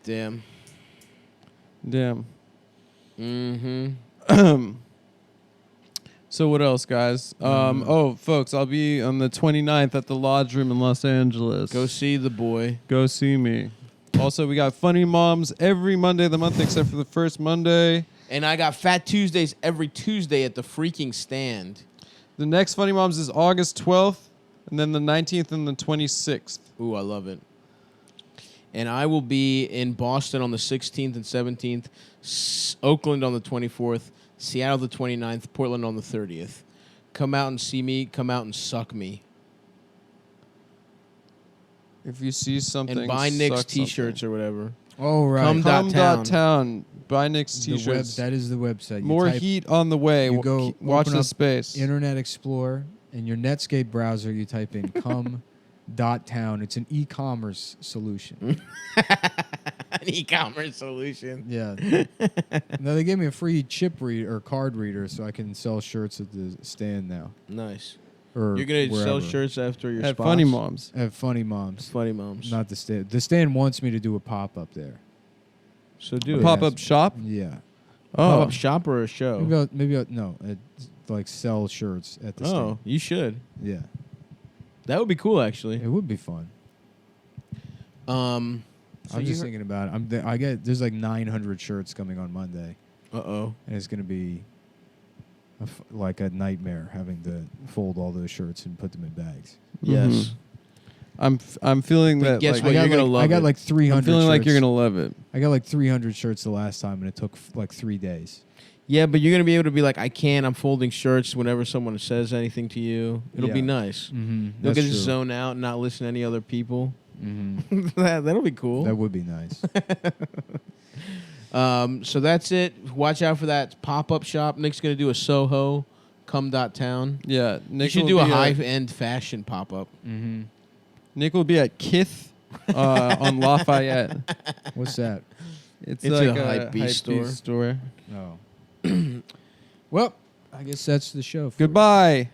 Damn. Damn. Mm-hmm. So what else, guys? Oh, folks, I'll be on the 29th at the Lodge Room in Los Angeles. Go see the boy. Go see me. Also, we got Funny Moms every Monday of the month except for the first Monday. And I got Fat Tuesdays every Tuesday at the freaking stand. The next Funny Moms is August 12th, and then the 19th and the 26th. Ooh, I love it. And I will be in Boston on the 16th and 17th, Oakland on the 24th, Seattle the 29th, Portland on the 30th. Come out and see me. Come out and suck me. If you see something, And buy Nick's suck T-shirts something. or whatever. Oh, right. Come Come.town. Buy Nick's The T-shirts. that is the website. You More type heat on the way. you go Watch open the up space. Internet Explorer. In your Netscape browser, you type in come.town. It's an e-commerce solution. An e-commerce solution. Yeah. No, they gave me a free chip reader or card reader so I can sell shirts at the stand now. Nice. Or You're going to sell wherever. shirts after your At spots? Funny Moms. I have Funny Moms. Funny Moms. Not the stand. The stand wants me to do a pop-up there. So do it. Pop-up shop. Yeah. Oh, Pop-up shop or a show? No, like sell shirts at the stand. Oh, you should. Yeah. That would be cool, actually. It would be fun. So I'm just thinking about it. There's like 900 shirts coming on Monday, Uh-oh. and it's gonna be like a nightmare having to fold all those shirts and put them in bags. Yes. I'm feeling But that. guess Like, what? You're gonna love I got it. like 300. I'm feeling like you're shirts. gonna love it. I got like 300 shirts the last time, and it took like 3 days. Yeah, but you're going to be able to be like, I'm folding shirts whenever someone says anything to you. It'll be Yeah. nice. Mm-hmm. You'll get to zone out and not listen to any other people. Mm-hmm. That'll be cool. That would be nice. So that's it. Watch out for that pop-up shop. Nick's going to do a Soho Cum.town. Yeah, You Nick should will do a be high-end fashion pop-up. Nick will be at Kith on Lafayette. What's that? It's It's like a hypebeast store. Oh. Well, I guess that's the show. Goodbye.